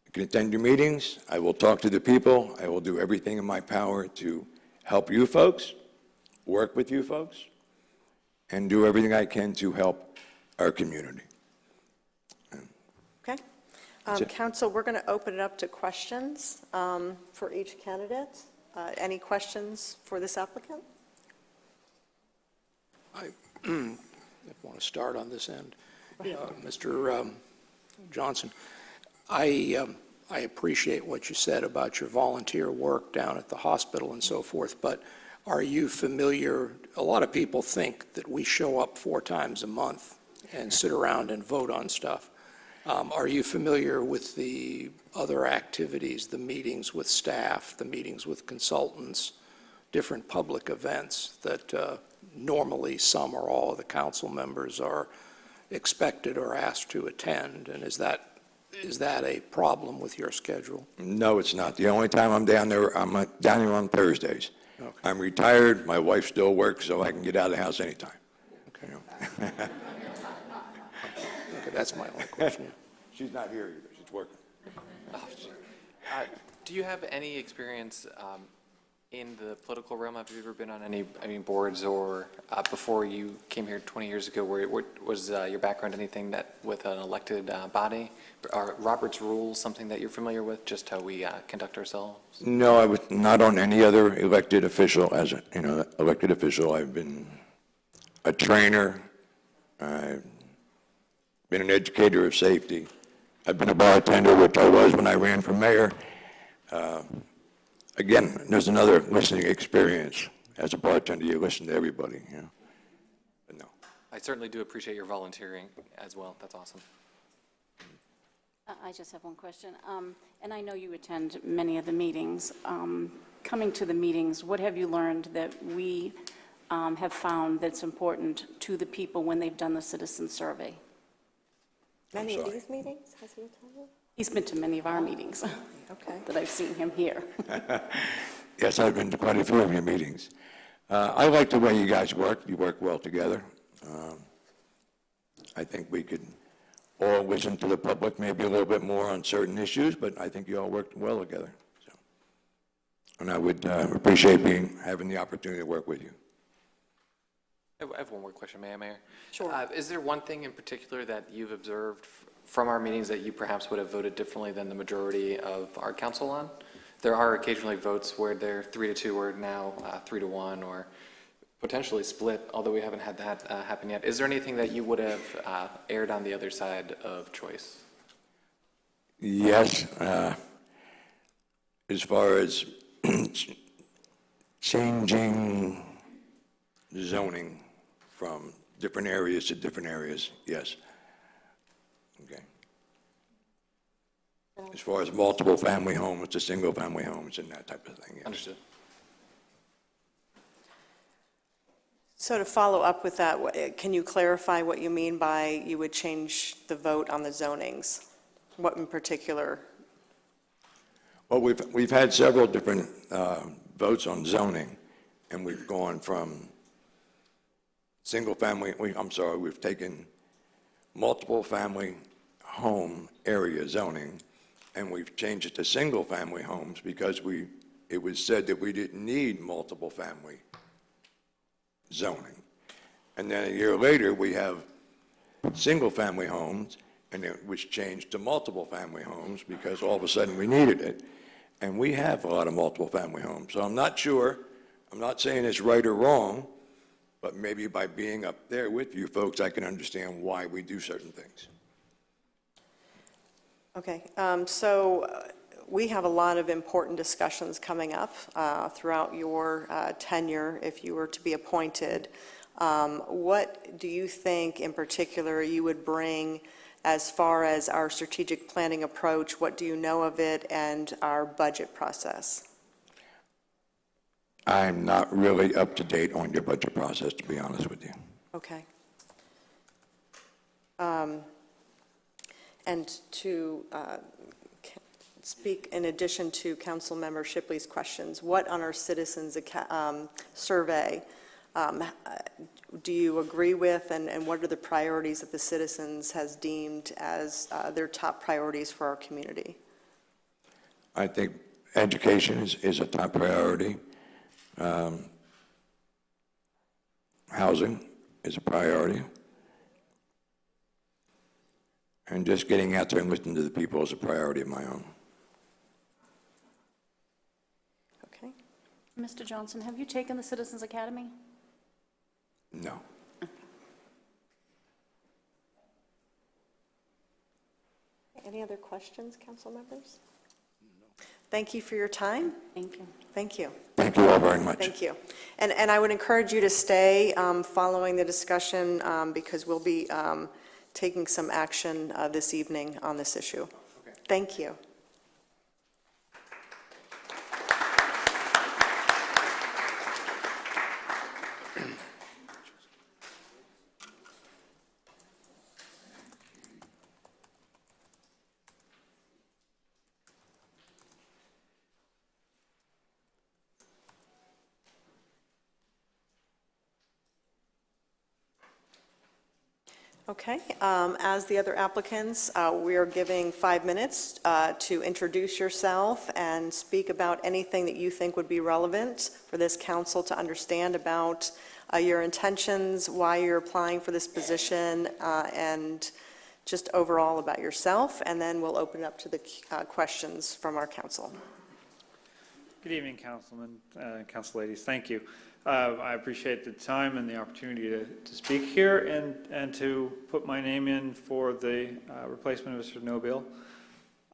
Speaker 20: I can attend your meetings. I will talk to the people. I will do everything in my power to help you folks, work with you folks, and do everything I can to help our community.
Speaker 1: Okay. Council, we're going to open it up to questions for each candidate. Any questions for this applicant?
Speaker 11: I want to start on this end. Mr. Johnson, I appreciate what you said about your volunteer work down at the hospital and so forth, but are you familiar, a lot of people think that we show up 4 times a month and sit around and vote on stuff. Are you familiar with the other activities, the meetings with staff, the meetings with consultants, different public events that normally some or all of the council members are expected or asked to attend? And is that a problem with your schedule?
Speaker 20: No, it's not. The only time I'm down there here on Thursdays. Okay. I'm retired. My wife still works, so I can get out of the house anytime.
Speaker 11: Okay. Okay, that's my only question.
Speaker 20: She's not here either. She's working.
Speaker 7: Do you have any experience In the political realm, have you ever been on any boards or before you came here 20 years ago, was your background anything that with an elected body? Are Robert's rules something that you're familiar with, just how we conduct ourselves?
Speaker 20: No, I was not on any other elected official as a, elected official. I've been a trainer. I've been an educator of safety. I've been a bartender, which I was when I ran for mayor. Again, there's another listening experience. As a bartender, you listen to everybody, But no.
Speaker 7: I certainly do appreciate your volunteering as well. That's awesome.
Speaker 21: I just have one question. And I know you attend many of the meetings. Coming to the meetings, what have you learned that we have found that's important to the people when they've done the citizen survey?
Speaker 1: Many of these meetings, has he attended?
Speaker 21: He's been to many of our meetings.
Speaker 1: Okay.
Speaker 21: That I've seen him here.
Speaker 20: Yes, I've been to quite a few of your meetings. I like the way you guys work. You work well together. I think we could all listen to the public maybe a little bit more on certain issues, but I think you all worked well together. So, and I would appreciate having the opportunity to work with you.
Speaker 7: I have one more question, Mayor.
Speaker 21: Sure.
Speaker 7: Is there one thing in particular that you've observed from our meetings that you perhaps would have voted differently than the majority of our council on? There are occasionally votes where they're 3-2 or now 3-1 or potentially split, although we haven't had that happen yet. Is there anything that you would have aired on the other side of choice?
Speaker 20: Yes. As far as changing zoning from different areas to different areas, yes. Okay. As far as multiple family homes to single family homes and that type of thing, yes.
Speaker 7: Understood.
Speaker 22: So to follow up with that, can you clarify what you mean by you would change the vote on the zonings? What in particular?
Speaker 20: Well, we've had several different votes on zoning, and we've gone from single family, we've taken multiple family home area zoning, and we've changed it to single family homes because it was said that we didn't need multiple family zoning. And then a year later, we have single family homes, and it was changed to multiple family homes because all of a sudden we needed it. And we have a lot of multiple family homes. So I'm not sure, I'm not saying it's right or wrong, but maybe by being up there with you folks, I can understand why we do certain things.
Speaker 22: Okay, so we have a lot of important discussions coming up throughout your tenure if you were to be appointed. What do you think in particular you would bring as far as our strategic planning approach? What do you know of it and our budget process?
Speaker 20: I'm not really up to date on your budget process, to be honest with you.
Speaker 22: Okay. And to speak in addition to Councilmember Shipley's questions, what on our citizens survey do you agree with, and what are the priorities that the citizens has deemed as their top priorities for our community?
Speaker 20: I think education is a top priority. Housing is a priority. And just getting out there and listening to the people is a priority of my own.
Speaker 21: Okay. Mr. Johnson, have you taken the Citizens Academy?
Speaker 20: No.
Speaker 22: Any other questions, council members? Thank you for your time.
Speaker 21: Thank you.
Speaker 22: Thank you.
Speaker 20: Thank you all very much.
Speaker 22: Thank you. And I would encourage you to stay following the discussion because we'll be taking some action this evening on this issue. Okay. Thank you. Okay, as the other applicants, we are giving 5 minutes to introduce yourself and speak about anything that you think would be relevant for this council to understand about your intentions, why you're applying for this position, and just overall about yourself, and then we'll open it up to the questions from our council.
Speaker 4: Good evening, Councilman and Council ladies. Thank you. I appreciate the time and the opportunity to speak here and to put my name in for the replacement of Mr. Nobile.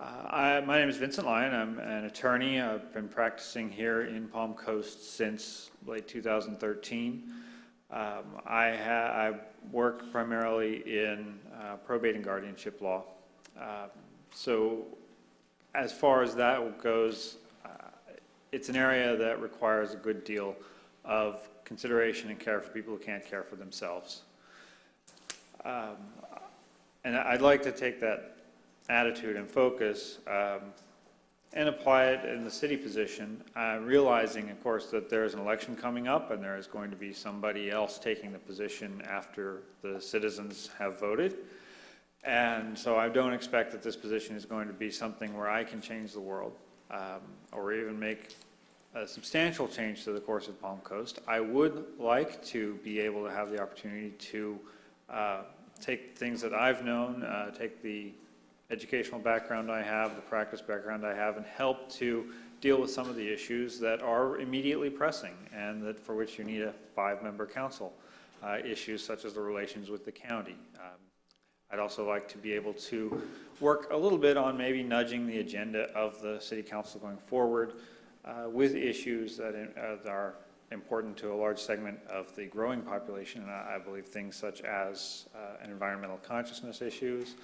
Speaker 4: My name is Vincent Lyon. I'm an attorney. I've been practicing here in Palm Coast since late 2013. I work primarily in probate and guardianship law. So as far as that goes, it's an area that requires a good deal of consideration and care for people who can't care for themselves. And I'd like to take that attitude and focus and apply it in the city position, realizing, of course, that there is an election coming up and there is going to be somebody else taking the position after the citizens have voted. And so I don't expect that this position is going to be something where I can change the world or even make a substantial change to the course of Palm Coast. I would like to be able to have the opportunity to take things that I've known, take the educational background I have, the practice background I have, and help to deal with some of the issues that are immediately pressing and that for which you need a 5-member council. Issues such as the relations with the county. I'd also like to be able to work a little bit on maybe nudging the agenda of the city council going forward with issues that are important to a large segment of the growing population. And I believe things such as environmental consciousness issues.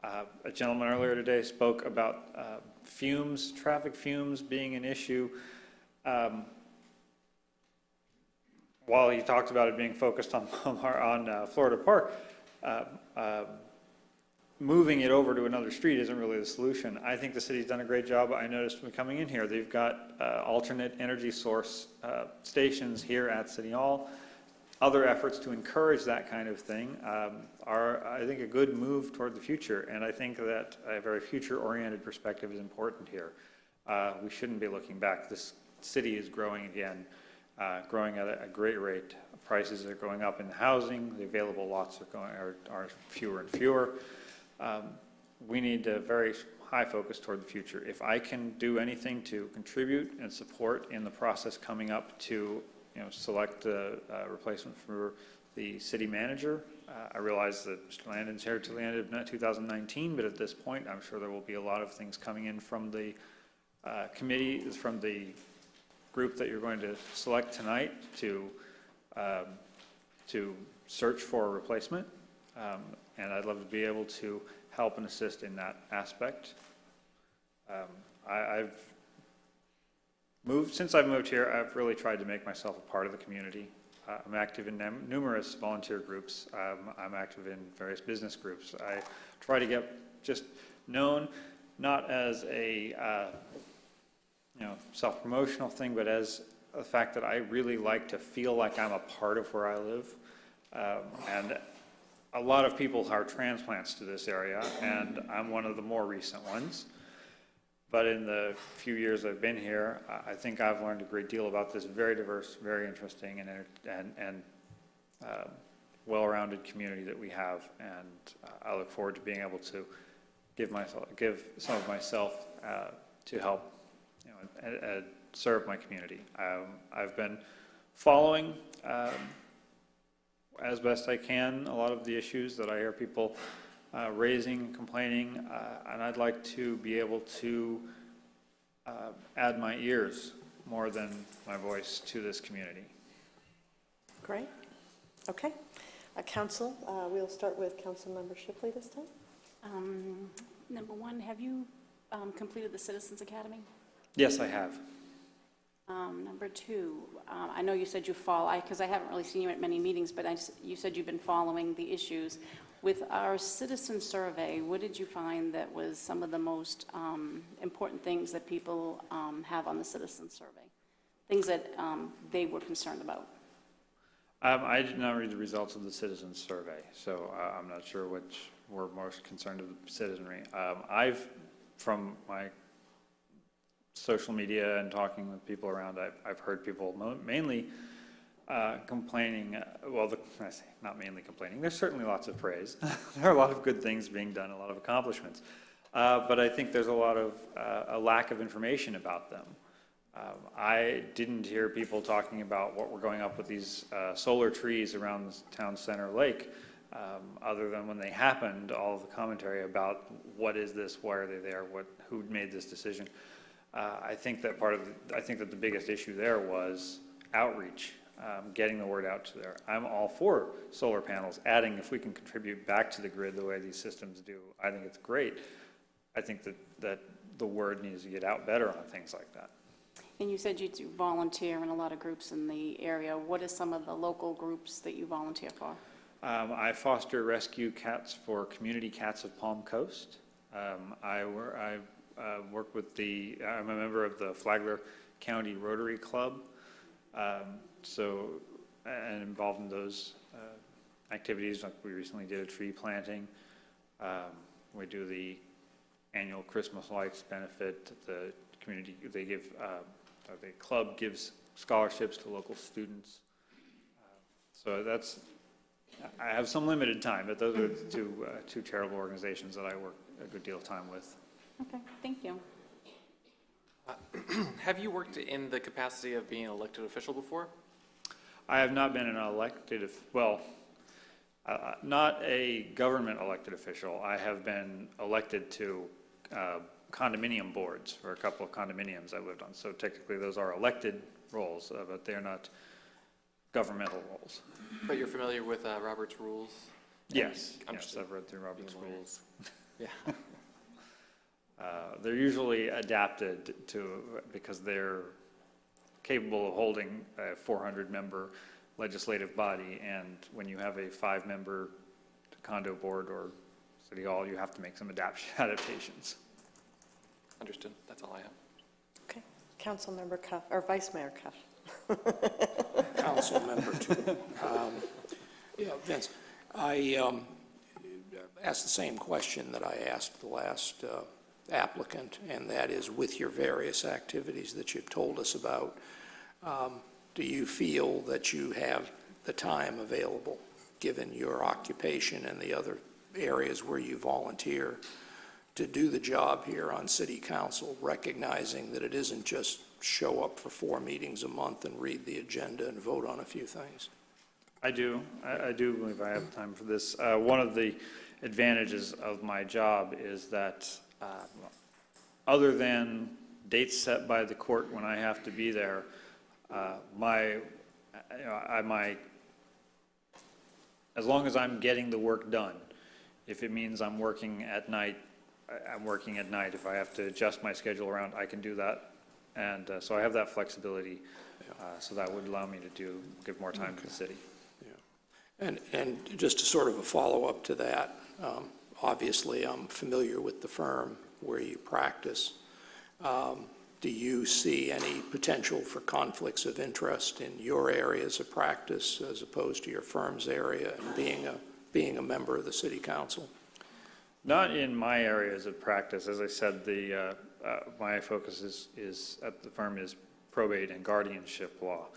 Speaker 4: A gentleman earlier today spoke about fumes, traffic fumes being an issue. While he talked about it being focused on Florida Park, moving it over to another street isn't really the solution. I think the city's done a great job. I noticed when coming in here, they've got alternate energy source stations here at City Hall. Other efforts to encourage that kind of thing are, I think, a good move toward the future. And I think that a very future-oriented perspective is important here. We shouldn't be looking back. This city is growing again, growing at a great rate. Prices are going up in housing. The available lots are fewer and fewer. We need a very high focus toward the future. If I can do anything to contribute and support in the process coming up to select a replacement for the city manager, I realize that Mr. Landon's here till the end of 2019, but at this point, I'm sure there will be a lot of things coming in from the committee, from the group that you're going to select tonight to search for a replacement. And I'd love to be able to help and assist in that aspect. Since I've moved here, I've really tried to make myself a part of the community. I'm active in numerous volunteer groups. I'm active in various business groups. I try to get just known, not as a self-promotional thing, but as the fact that I really like to feel like I'm a part of where I live. And a lot of people are transplants to this area, and I'm one of the more recent ones. But in the few years I've been here, I think I've learned a great deal about this very diverse, very interesting, and well-rounded community that we have. And I look forward to being able to give some of myself to help, serve my community. I've been following as best I can a lot of the issues that I hear people raising, complaining, and I'd like to be able to add my ears more than my voice to this community.
Speaker 22: Great. Okay. Council, we'll start with Councilmember Shipley this time.
Speaker 21: Number one, have you completed the Citizens Academy?
Speaker 4: Yes, I have.
Speaker 21: Number two, I know you said you follow, because I haven't really seen you at many meetings, but you said you've been following the issues. With our citizen survey, what did you find that was some of the most important things that people have on the citizen survey? Things that they were concerned about?
Speaker 4: I did not read the results of the citizens survey, so I'm not sure which were most concerned with the citizenry. From my social media and talking with people around, I've heard people mainly complaining, I say not mainly complaining, there's certainly lots of praise. There are a lot of good things being done, a lot of accomplishments. But I think there's a lot of a lack of information about them. I didn't hear people talking about what were going up with these solar trees around the town center lake, other than when they happened, all of the commentary about what is this, why are they there, who made this decision. I think that the biggest issue there was outreach, getting the word out to there. I'm all for solar panels, adding if we can contribute back to the grid the way these systems do. I think it's great. I think that the word needs to get out better on things like that.
Speaker 21: And you said you do volunteer in a lot of groups in the area. What are some of the local groups that you volunteer for?
Speaker 4: I foster rescue cats for Community Cats of Palm Coast. I work with I'm a member of the Flagler County Rotary Club, and involved in those activities. Like we recently did a tree planting. We do the annual Christmas lights benefit. The community, the club gives scholarships to local students. So I have some limited time, but those are two charitable organizations that I work a good deal of time with.
Speaker 21: Okay, thank you.
Speaker 7: Have you worked in the capacity of being an elected official before?
Speaker 4: I have not been an elected, not a government elected official. I have been elected to condominium boards for a couple of condominiums I lived on. So technically those are elected roles, but they're not governmental roles.
Speaker 7: But you're familiar with Robert's rules?
Speaker 4: Yes, I've read through Robert's rules.
Speaker 7: Yeah.
Speaker 4: They're usually adapted because they're capable of holding a 400-member legislative body, and when you have a 5-member condo board or city hall, you have to make some adaptations.
Speaker 7: Understood. That's all I have.
Speaker 22: Okay. Councilmember Cuff, or Vice Mayor Cuff.
Speaker 11: Council member too. Vince, I asked the same question that I asked the last applicant, and that is, with your various activities that you've told us about, do you feel that you have the time available, given your occupation and the other areas where you volunteer, to do the job here on City Council, recognizing that it isn't just show up for 4 meetings a month and read the agenda and vote on a few things?
Speaker 4: I do. I do believe I have time for this. One of the advantages of my job is that other than dates set by the court when I have to be there, as long as I'm getting the work done, if it means I'm working at night, I'm working at night. If I have to adjust my schedule around, I can do that. And so I have that flexibility, so that would allow me to give more time to the city.
Speaker 11: Yeah. And just to sort of a follow-up to that, obviously I'm familiar with the firm where you practice. Do you see any potential for conflicts of interest in your areas of practice as opposed to your firm's area and being a member of the City Council?
Speaker 4: Not in my areas of practice. As I said, my focus is at the firm is probate and guardianship law.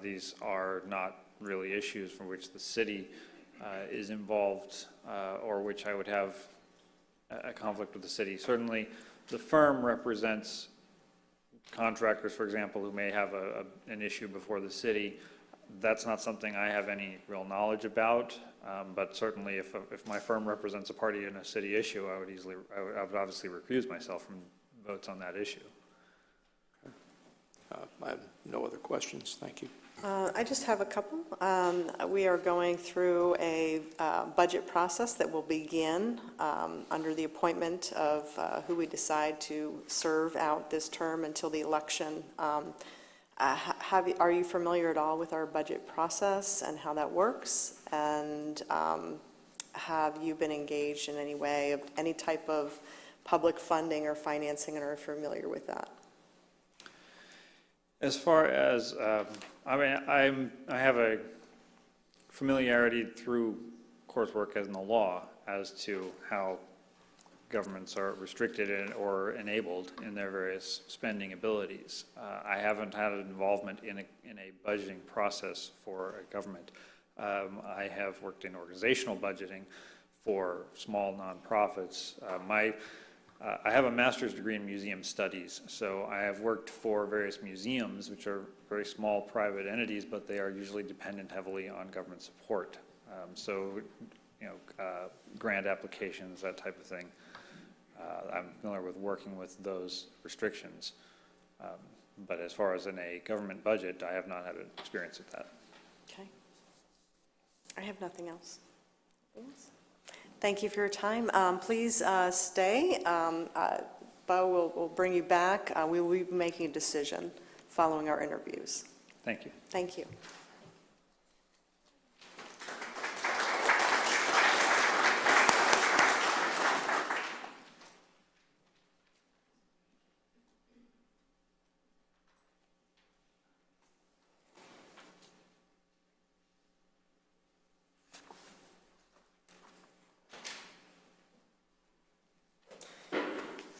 Speaker 4: These are not really issues for which the city is involved or which I would have a conflict with the city. Certainly, the firm represents contractors, for example, who may have an issue before the city. That's not something I have any real knowledge about, but certainly if my firm represents a party in a city issue, I would obviously recuse myself from votes on that issue.
Speaker 11: I have no other questions. Thank you.
Speaker 22: I just have a couple. We are going through a budget process that will begin under the appointment of who we decide to serve out this term until the election. Are you familiar at all with our budget process and how that works? And have you been engaged in any way of any type of public funding or financing, and are you familiar with that?
Speaker 4: As far as, I have a familiarity through coursework as in the law as to how governments are restricted or enabled in their various spending abilities. I haven't had an involvement in a budgeting process for a government. I have worked in organizational budgeting for small nonprofits. I have a master's degree in museum studies, so I have worked for various museums, which are very small private entities, but they are usually dependent heavily on government support. Grant applications, that type of thing. I'm familiar with working with those restrictions. But as far as in a government budget, I have not had an experience with that.
Speaker 22: Okay. I have nothing else. Thank you for your time. Please stay. Bo will bring you back. We will be making a decision following our interviews.
Speaker 4: Thank you.
Speaker 22: Thank you.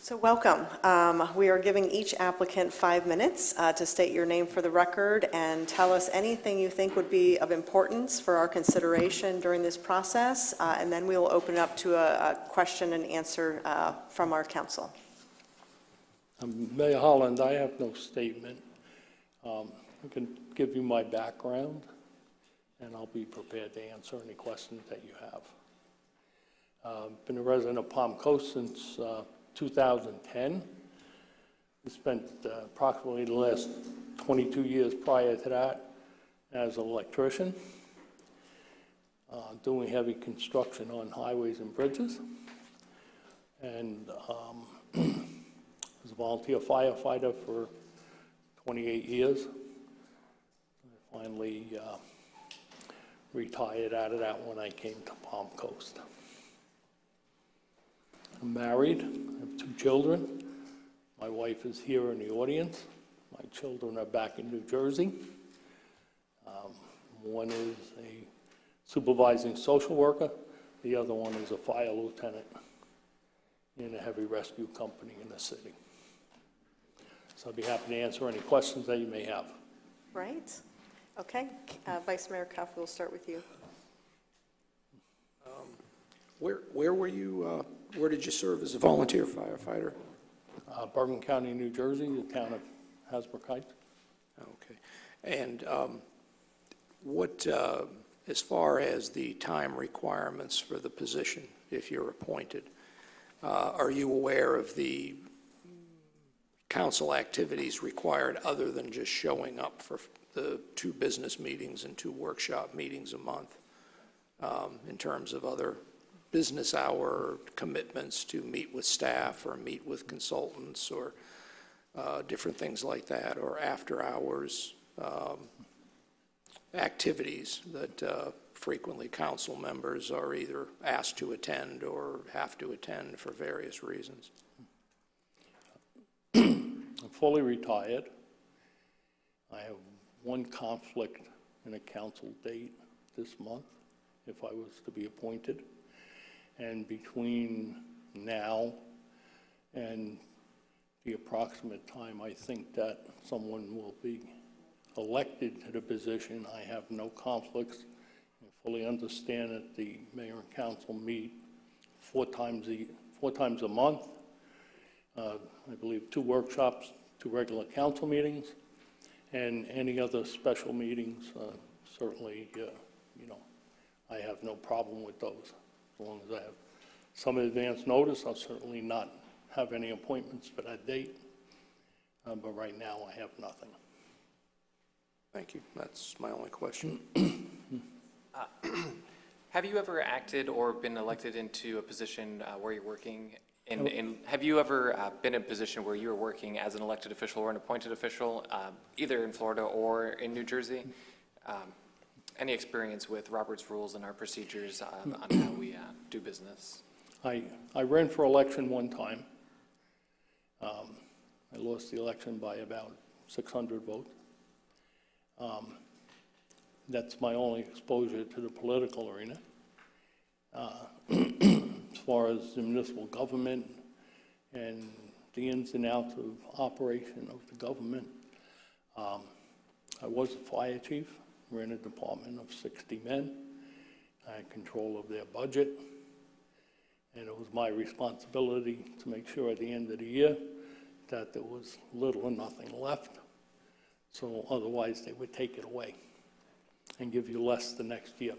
Speaker 22: So welcome. We are giving each applicant 5 minutes to state your name for the record and tell us anything you think would be of importance for our consideration during this process, and then we will open it up to a question and answer from our council.
Speaker 3: Mayor Holland, I have no statement. I can give you my background, and I'll be prepared to answer any questions that you have. Been a resident of Palm Coast since 2010. I spent approximately the last 22 years prior to that as an electrician, doing heavy construction on highways and bridges, and was a volunteer firefighter for 28 years. I finally retired out of that when I came to Palm Coast. I'm married, I have 2 children. My wife is here in the audience. My children are back in New Jersey. One is a supervising social worker. The other one is a fire lieutenant in a heavy rescue company in the city. So I'd be happy to answer any questions that you may have.
Speaker 22: Right. Okay. Vice Mayor Cuff, we'll start with you.
Speaker 11: Where were you, where did you serve as a volunteer firefighter?
Speaker 3: Bergen County, New Jersey, the town of Hasbrook Heights.
Speaker 11: Okay. And what, as far as the time requirements for the position, if you're appointed, are you aware of the council activities required other than just showing up for the 2 business meetings and 2 workshop meetings a month, in terms of other business hour commitments to meet with staff or meet with consultants or different things like that, or after hours activities that frequently council members are either asked to attend or have to attend for various reasons?
Speaker 3: I'm fully retired. I have 1 conflict in a council date this month, if I was to be appointed. And between now and the approximate time I think that someone will be elected to the position, I have no conflicts. I fully understand that the mayor and council meet 4 times a month. I believe 2 workshops, 2 regular council meetings, and any other special meetings. Certainly, I have no problem with those. As long as I have some advance notice, I'll certainly not have any appointments for that date. But right now, I have nothing.
Speaker 11: Thank you. That's my only question.
Speaker 7: Have you ever acted or been elected into a position where you're working have you ever been in a position where you were working as an elected official or an appointed official, either in Florida or in New Jersey? Any experience with Robert's rules and our procedures on how we do business?
Speaker 3: I ran for election 1 time. I lost the election by about 600 votes. That's my only exposure to the political arena. As far as the municipal government and the ins and outs of operation of the government, I was a fire chief, ran a department of 60 men. I had control of their budget, and it was my responsibility to make sure at the end of the year that there was little or nothing left, so otherwise they would take it away and give you less the next year.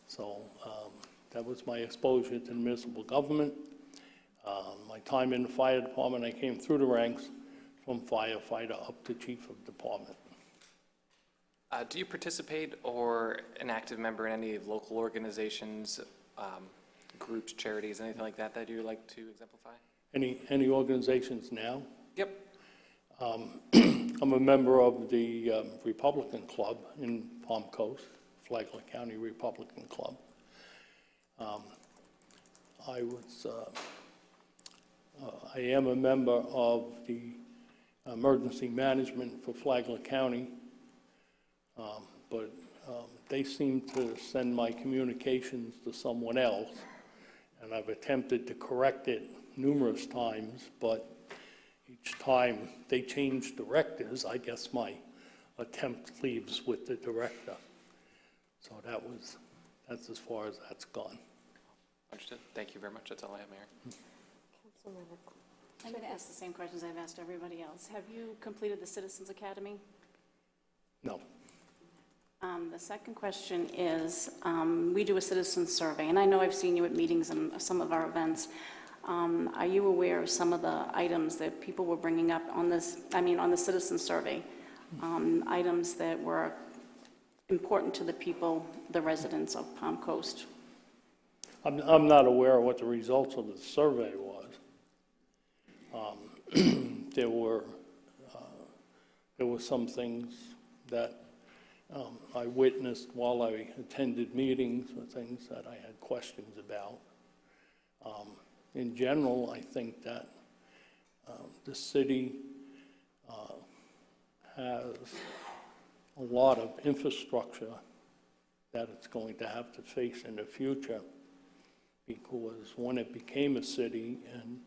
Speaker 3: So that was my exposure to the municipal government. My time in the fire department, I came through the ranks from firefighter up to chief of department.
Speaker 7: Do you participate or an active member in any local organizations, groups, charities, anything like that that you like to exemplify?
Speaker 3: Any organizations now?
Speaker 7: Yep.
Speaker 3: I'm a member of the Republican Club in Palm Coast, Flagler County Republican Club. I am a member of the Emergency Management for Flagler County, but they seem to send my communications to someone else, and I've attempted to correct it numerous times, but each time they change directors, I guess my attempt leaves with the director. So that's as far as that's gone.
Speaker 7: Understood. Thank you very much. That's all I have, Mayor.
Speaker 21: I'm going to ask the same questions I've asked everybody else. Have you completed the Citizens Academy?
Speaker 3: No.
Speaker 21: The second question is, we do a citizen survey, and I know I've seen you at meetings and some of our events. Are you aware of some of the items that people were bringing up on this, on the citizen survey? Items that were important to the people, the residents of Palm Coast?
Speaker 3: I'm not aware of what the results of the survey was. There were some things that I witnessed while I attended meetings, or things that I had questions about. In general, I think that the city has a lot of infrastructure that it's going to have to face in the future, because when it became a city and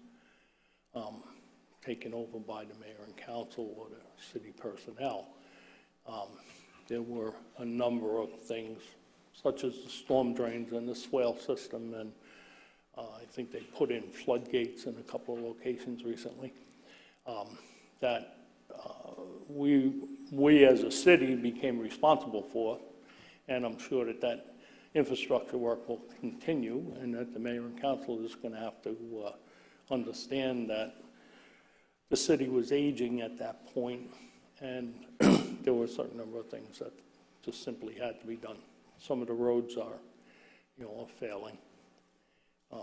Speaker 3: taken over by the mayor and council or the city personnel, there were a number of things, such as the storm drains and the swale system, and I think they put in floodgates in a couple of locations recently, that we as a city became responsible for, and I'm sure that that infrastructure work will continue, and that the mayor and council is going to have to understand that the city was aging at that point, and there were a certain number of things that just simply had to be done. Some of the roads are, failing. I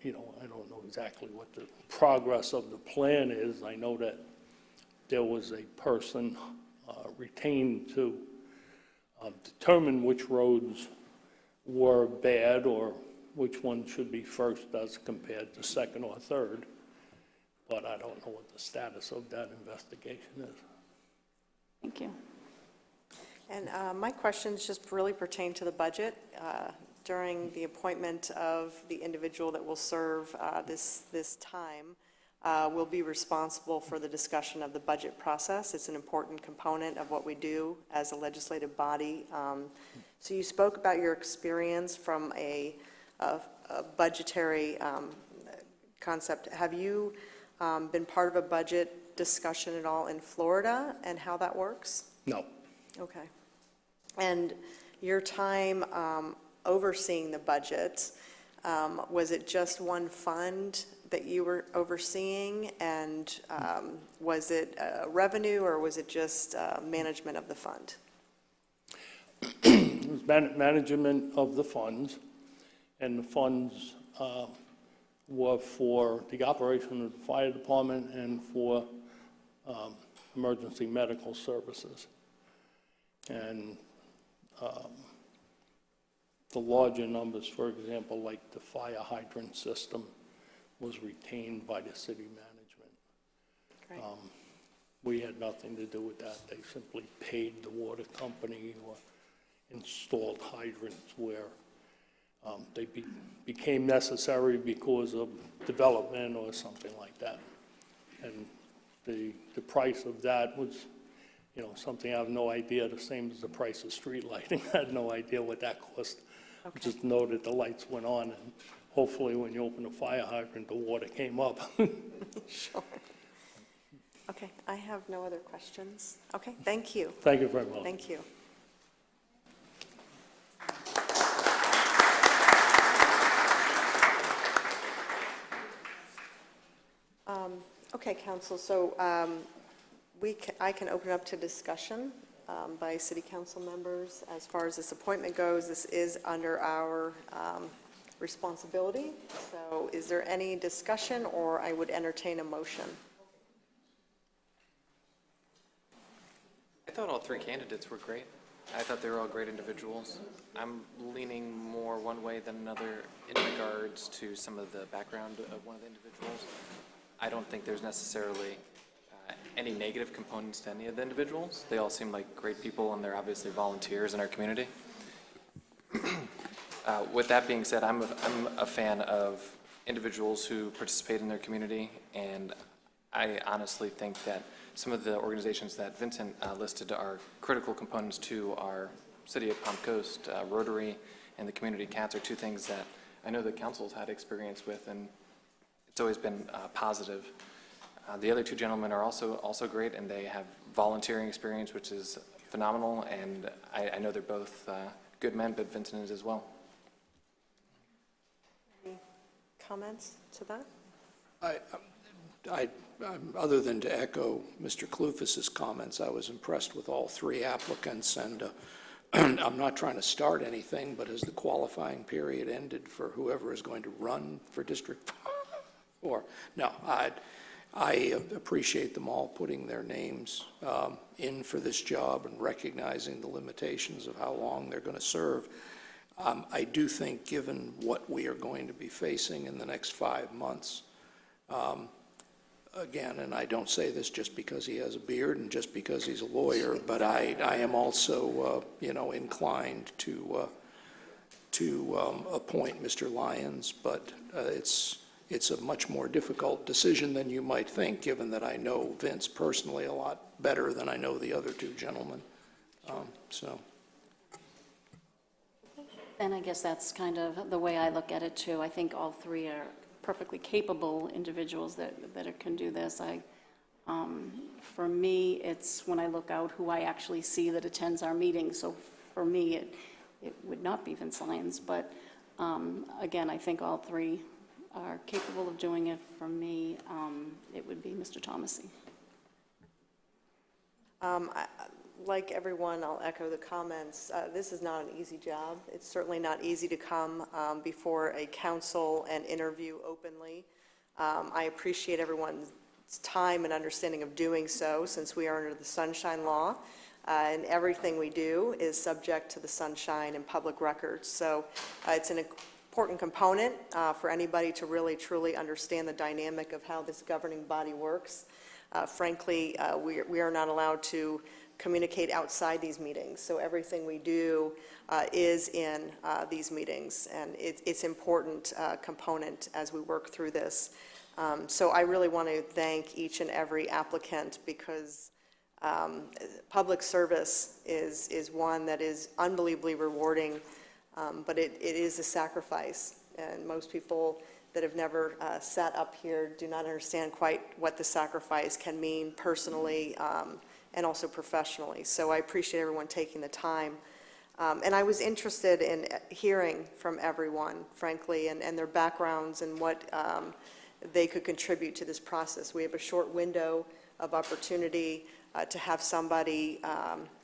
Speaker 3: don't know exactly what the progress of the plan is. I know that there was a person retained to determine which roads were bad or which one should be first as compared to second or third, but I don't know what the status of that investigation is.
Speaker 21: Thank you.
Speaker 22: And my questions just really pertain to the budget. During the appointment of the individual that will serve this time, will be responsible for the discussion of the budget process. It's an important component of what we do as a legislative body. So you spoke about your experience from a budgetary concept. Have you been part of a budget discussion at all in Florida and how that works?
Speaker 3: No.
Speaker 22: Okay. And your time overseeing the budget, was it just one fund that you were overseeing, and was it revenue, or was it just management of the fund?
Speaker 3: It was management of the funds, and the funds were for the operation of the fire department and for emergency medical services. And the larger numbers, for example, like the fire hydrant system, was retained by the city management.
Speaker 22: Great.
Speaker 3: We had nothing to do with that. They simply paid the water company or installed hydrants where they became necessary because of development or something like that. And the price of that was, you know, something I have no idea, the same as the price of street lighting. I had no idea what that cost. Just know that the lights went on, and hopefully when you open the fire hydrant, the water came up.
Speaker 22: Sure. Okay, I have no other questions. Okay, thank you.
Speaker 3: Thank you very much.
Speaker 22: Thank you. Okay, council, so I can open up to discussion by city council members. As far as this appointment goes, this is under our responsibility. So is there any discussion, or I would entertain a motion?
Speaker 7: I thought all three candidates were great. I thought they were all great individuals. I'm leaning more one way than another in regards to some of the background of one of the individuals. I don't think there's necessarily any negative components to any of the individuals. They all seem like great people, and they're obviously volunteers in our community. With that being said, I'm a fan of individuals who participate in their community, and I honestly think that some of the organizations that Vincent listed are critical components to our City of Palm Coast. Rotary and the Community Cats are two things that I know the council's had experience with, and it's always been positive. The other two gentlemen are also great, and they have volunteering experience, which is phenomenal, and I know they're both good men, but Vincent is as well.
Speaker 22: Any comments to that?
Speaker 11: Other than to echo Mr. Kloufus's comments, I was impressed with all three applicants, and I'm not trying to start anything, but has the qualifying period ended for whoever is going to run for District 4? No, I appreciate them all putting their names in for this job and recognizing the limitations of how long they're going to serve. I do think, given what we are going to be facing in the next 5 months, again, and I don't say this just because he has a beard and just because he's a lawyer, but I am also, inclined to appoint Mr. Lyons, but it's a much more difficult decision than you might think, given that I know Vince personally a lot better than I know the other two gentlemen.
Speaker 21: And I guess that's kind of the way I look at it too. I think all three are perfectly capable individuals that can do this. For me, it's when I look out who I actually see that attends our meetings. So for me, it would not be Vince Lyons, but again, I think all three are capable of doing it. For me, it would be Mr. Thomasy.
Speaker 22: Like everyone, I'll echo the comments. This is not an easy job. It's certainly not easy to come before a council and interview openly. I appreciate everyone's time and understanding of doing so, since we are under the Sunshine Law, and everything we do is subject to the Sunshine and public records. So it's an important component for anybody to really truly understand the dynamic of how this governing body works. Frankly, we are not allowed to communicate outside these meetings, so everything we do is in these meetings, and it's important component as we work through this. So I really want to thank each and every applicant, because public service is one that is unbelievably rewarding, but it is a sacrifice, and most people that have never sat up here do not understand quite what the sacrifice can mean personally and also professionally. So I appreciate everyone taking the time. And I was interested in hearing from everyone, frankly, and their backgrounds and what they could contribute to this process. We have a short window of opportunity to have somebody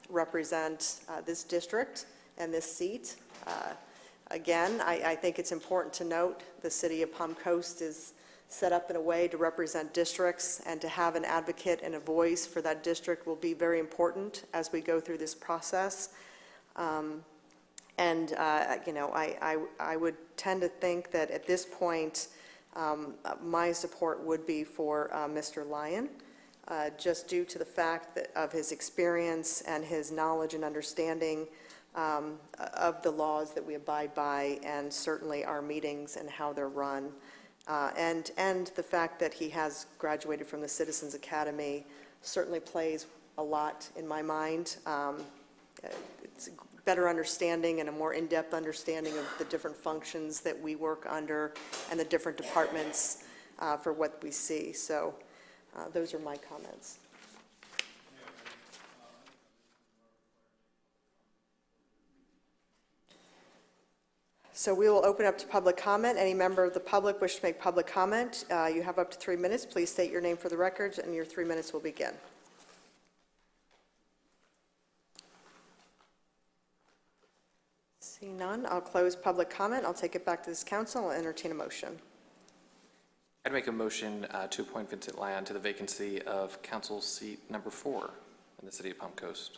Speaker 22: represent this district and this seat. Again, I think it's important to note the City of Palm Coast is set up in a way to represent districts, and to have an advocate and a voice for that district will be very important as we go through this process. I would tend to think that at this point, my support would be for Mr. Lyon, just due to the fact that of his experience and his knowledge and understanding of the laws that we abide by, and certainly our meetings and how they're run. And the fact that he has graduated from the Citizens Academy certainly plays a lot in my mind. It's a better understanding and a more in-depth understanding of the different functions that we work under and the different departments for what we see. So those are my comments. So we will open up to public comment. Any member of the public wish to make public comment, you have up to 3 minutes. Please state your name for the records, and your 3 minutes will begin. Seeing none, I'll close public comment. I'll take it back to this council. I'll entertain a motion.
Speaker 7: I'd make a motion to appoint Vincent Lyon to the vacancy of council seat number 4 in the city of Palm Coast.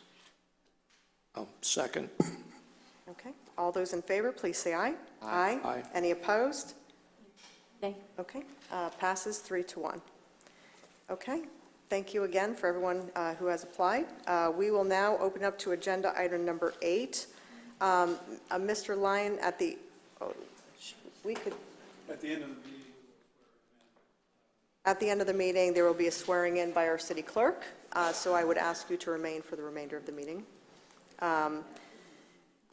Speaker 11: Second.
Speaker 22: Okay. All those in favor, please say aye.
Speaker 11: Aye. Aye.
Speaker 22: Any opposed?
Speaker 21: Nay.
Speaker 22: Okay. Passes 3-1. Okay. Thank you again for everyone who has applied. We will now open up to agenda item number 8. Mr. Lyon, at the, we could.
Speaker 6: At the end of the meeting.
Speaker 22: At the end of the meeting, there will be a swearing in by our city clerk, so I would ask you to remain for the remainder of the meeting.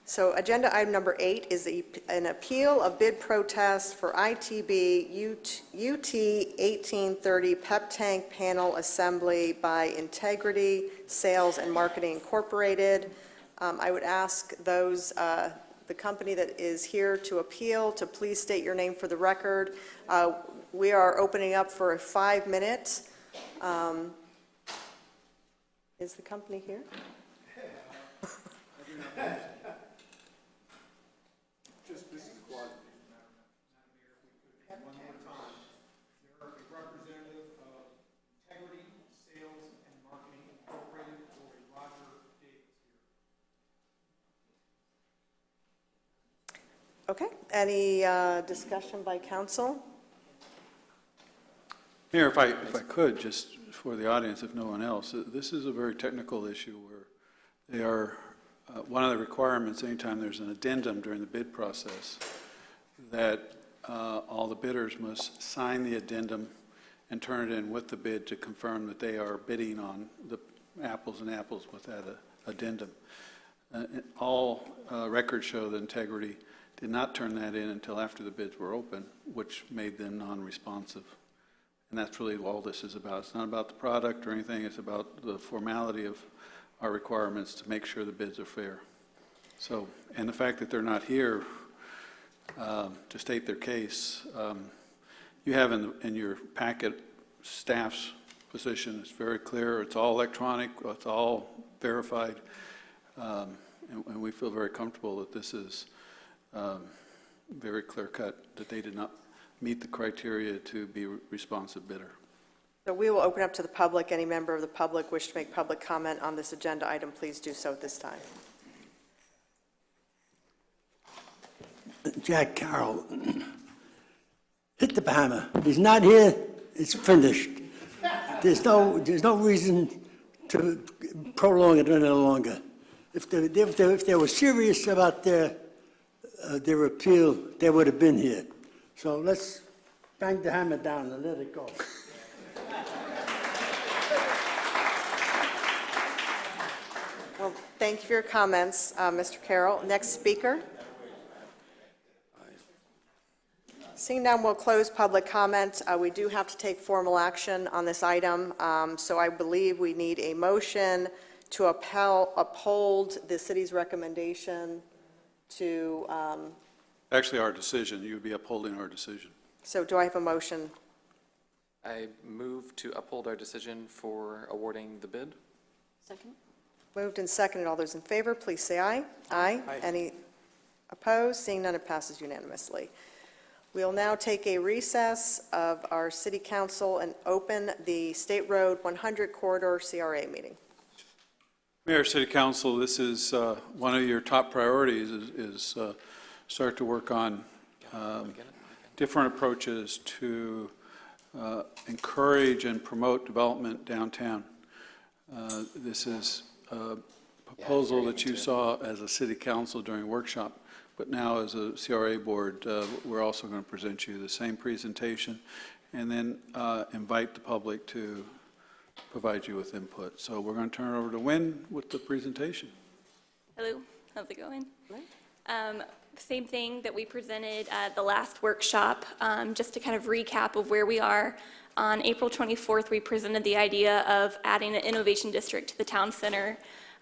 Speaker 22: So agenda item number 8 is an appeal of bid protest for ITB UT 1830 pep tank panel assembly by Integrity Sales and Marketing Incorporated. I would ask those, the company that is here to appeal, to please state your name for the record. We are opening up for 5 minutes. Is the company here?
Speaker 6: This is Clark. Madam Mayor, one more time. They're a representative of Integrity Sales and Marketing Incorporated, or Roger Davis here.
Speaker 22: Okay. Any discussion by council?
Speaker 6: Mayor, if I could, just for the audience, if no one else, this is a very technical issue where they are, one of the requirements, anytime there's an addendum during the bid process, that all the bidders must sign the addendum and turn it in with the bid to confirm that they are bidding on the apples and apples with that addendum. All records show that Integrity did not turn that in until after the bids were open, which made them non-responsive. And that's really all this is about. It's not about the product or anything. It's about the formality of our requirements to make sure the bids are fair. So, and the fact that they're not here to state their case, you have in your packet staff's position. It's very clear. It's all electronic. It's all verified. And we feel very comfortable that this is very clear cut, that they did not meet the criteria to be a responsive bidder.
Speaker 22: So we will open up to the public. Any member of the public wish to make public comment on this agenda item, please do so at this time.
Speaker 5: Jack Carroll. Hit the hammer. He's not here. It's finished. There's no reason to prolong it any longer. If they were serious about their appeal, they would have been here. So let's bang the hammer down and let it go.
Speaker 22: Well, thank you for your comments, Mr. Carroll. Next speaker. Seeing none, we'll close public comment. We do have to take formal action on this item, so I believe we need a motion to uphold the city's recommendation to...
Speaker 6: Actually, our decision. You would be upholding our decision.
Speaker 22: So do I have a motion?
Speaker 7: I move to uphold our decision for awarding the bid.
Speaker 21: Second.
Speaker 22: Moved and seconded. All those in favor, please say aye. Aye.
Speaker 11: Aye.
Speaker 22: Any opposed? Seeing none, it passes unanimously. We'll now take a recess of our city council and open the State Road 100 Corridor CRA meeting.
Speaker 6: Mayor, City Council, this is one of your top priorities is start to work on different approaches to encourage and promote development downtown. This is proposal that you saw as a city council during workshop, but now as a CRA board, we're also going to present you the same presentation and then invite the public to provide you with input. So we're going to turn it over to Wynn with the presentation.
Speaker 13: Hello, how's it going? Same thing that we presented at the last workshop, just to kind of recap of where we are. On April 24th, we presented the idea of adding an innovation district to the town center,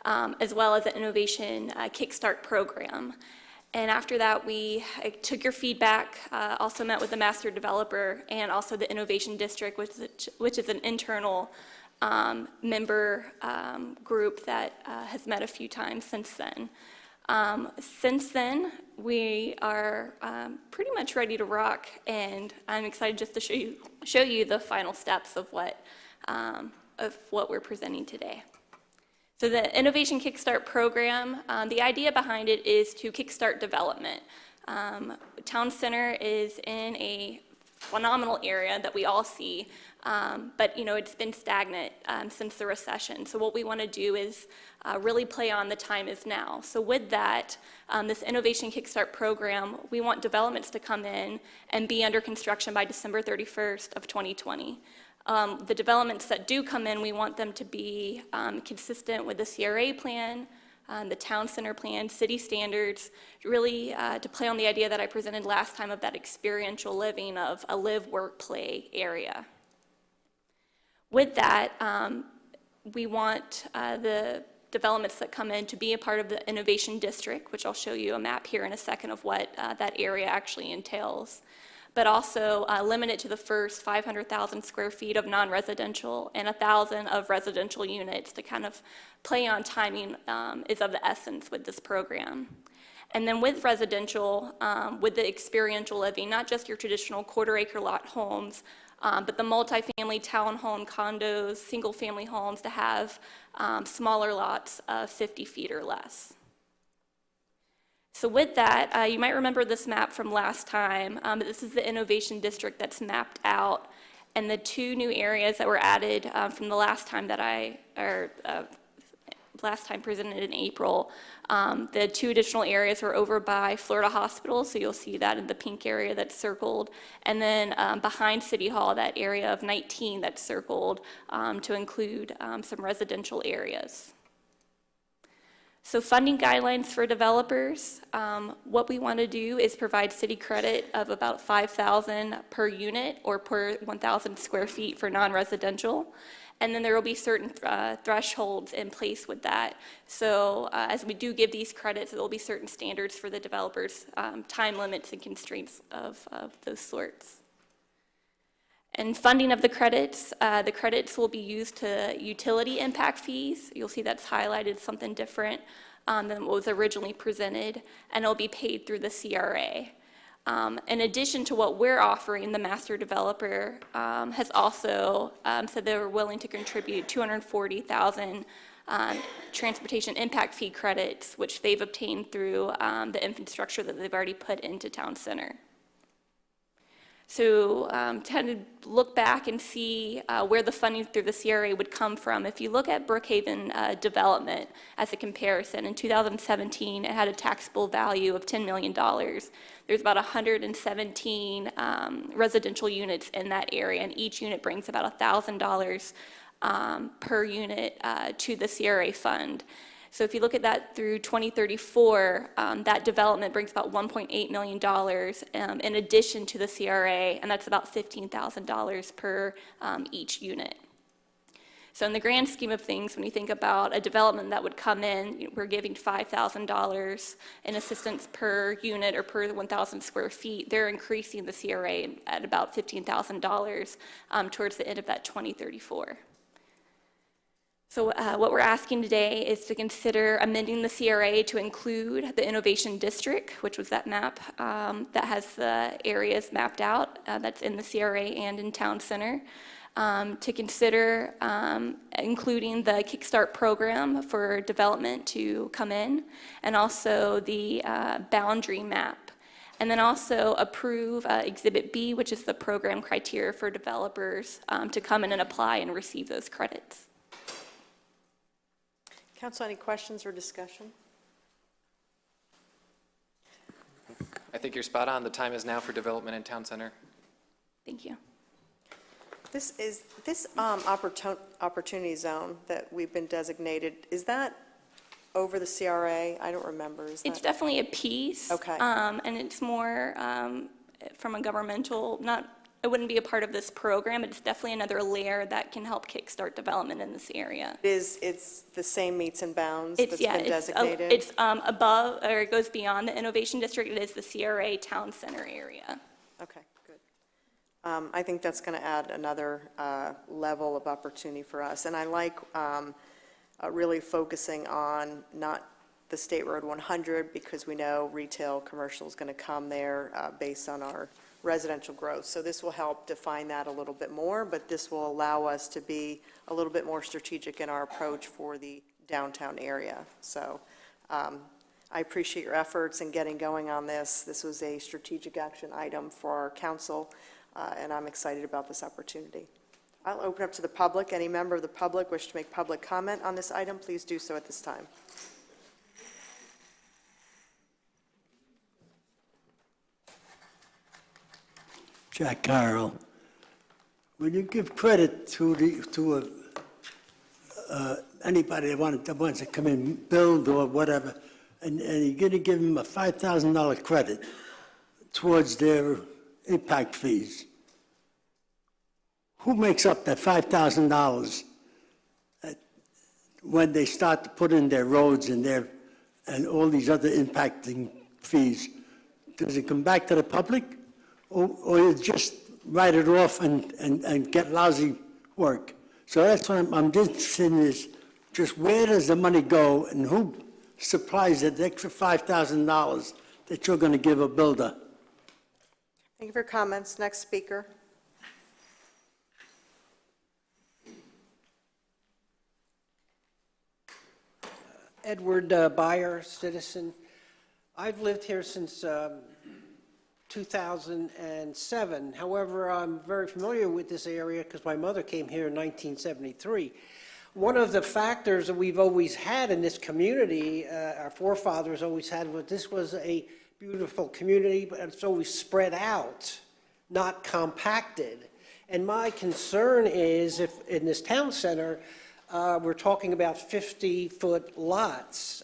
Speaker 13: as well as an innovation kickstart program. And after that, we took your feedback, also met with the master developer and also the innovation district, which is an internal member group that has met a few times since then. Since then, we are pretty much ready to rock, and I'm excited just to show you the final steps of what we're presenting today. So the Innovation Kickstart program, the idea behind it is to kickstart development. Town Center is in a phenomenal area that we all see, but it's been stagnant since the recession. So what we want to do is really play on the time is now. So with that, this Innovation Kickstart program, we want developments to come in and be under construction by December 31st of 2020. The developments that do come in, we want them to be consistent with the CRA plan, the town center plan, city standards, really to play on the idea that I presented last time of that experiential living of a live, work, play area. With that, we want the developments that come in to be a part of the innovation district, which I'll show you a map here in a second of what that area actually entails, but also limit it to the first 500,000 square feet of non-residential and 1,000 of residential units to kind of play on timing is of the essence with this program. And then with residential, with the experiential living, not just your traditional quarter-acre lot homes, but the multifamily townhome condos, single-family homes to have smaller lots of 50 feet or less. So with that, you might remember this map from last time, but this is the innovation district that's mapped out, and the two new areas that were added from the last time that last time presented in April. The two additional areas were over by Florida Hospital, so you'll see that in the pink area that's circled, and then behind City Hall, that area of 19 that's circled to include some residential areas. So funding guidelines for developers, what we want to do is provide city credit of about $5,000 per unit or per 1,000 square feet for non-residential. And then there will be certain thresholds in place with that. So as we do give these credits, there will be certain standards for the developers, time limits and constraints of those sorts. And funding of the credits will be used to utility impact fees. You'll see that's highlighted something different than what was originally presented, and it'll be paid through the CRA. In addition to what we're offering, the master developer has also said they were willing to contribute 240,000 transportation impact fee credits, which they've obtained through the infrastructure that they've already put into Town Center. So to kind of look back and see where the funding through the CRA would come from, if you look at Brookhaven development as a comparison, in 2017 it had a taxable value of $10 million. There's about 117 residential units in that area, and each unit brings about $1,000 per unit to the CRA fund. So if you look at that through 2034, that development brings about $1.8 million in addition to the CRA, and that's about $15,000 per each unit. So in the grand scheme of things, when you think about a development that would come in, we're giving $5,000 in assistance per unit or per 1,000 square feet. They're increasing the CRA at about $15,000 towards the end of that 2034. So what we're asking today is to consider amending the CRA to include the Innovation District, which was that map that has the areas mapped out that's in the CRA and in Town Center, to consider including the Kickstart program for development to come in, and also the boundary map. And then also approve Exhibit B, which is the program criteria for developers to come in and apply and receive those credits.
Speaker 22: Council, any questions or discussion?
Speaker 7: I think you're spot on. The time is now for development in Town Center.
Speaker 13: Thank you.
Speaker 22: This opportunity zone that we've been designated, is that over the CRA? I don't remember. Is
Speaker 13: It's
Speaker 22: that?
Speaker 13: definitely a piece.
Speaker 22: Okay.
Speaker 13: And it's more from a governmental, it wouldn't be a part of this program. It's definitely another layer that can help kickstart development in this area.
Speaker 22: It's the same meets and bounds that's been designated?
Speaker 13: It's above, or it goes beyond the Innovation District. It is the CRA Town Center area.
Speaker 22: Okay, good. I think that's going to add another level of opportunity for us. And I like really focusing on not the State Road 100, because we know retail, commercial is going to come there based on our residential growth. So this will help define that a little bit more, but this will allow us to be a little bit more strategic in our approach for the downtown area. So I appreciate your efforts in getting going on this. This was a strategic action item for our council, and I'm excited about this opportunity. I'll open up to the public. Any member of the public wish to make public comment on this item, please do so at this time.
Speaker 5: Jack Carroll, when you give credit to anybody that wants to come in, build or whatever, and you're going to give them a $5,000 credit towards their impact fees, who makes up that $5,000 when they start to put in their roads and all these other impacting fees? Does it come back to the public? Or you just write it off and get lousy work? So that's what I'm interested in, is just where does the money go and who supplies that extra $5,000 that you're going to give a builder?
Speaker 22: Thank you for your comments. Next speaker.
Speaker 14: Edward Byer, citizen. I've lived here since 2007. However, I'm very familiar with this area because my mother came here in 1973. One of the factors that we've always had in this community, our forefathers always had, was this was a beautiful community, but it's always spread out, not compacted. And my concern is, if in this town center, we're talking about 50-foot lots,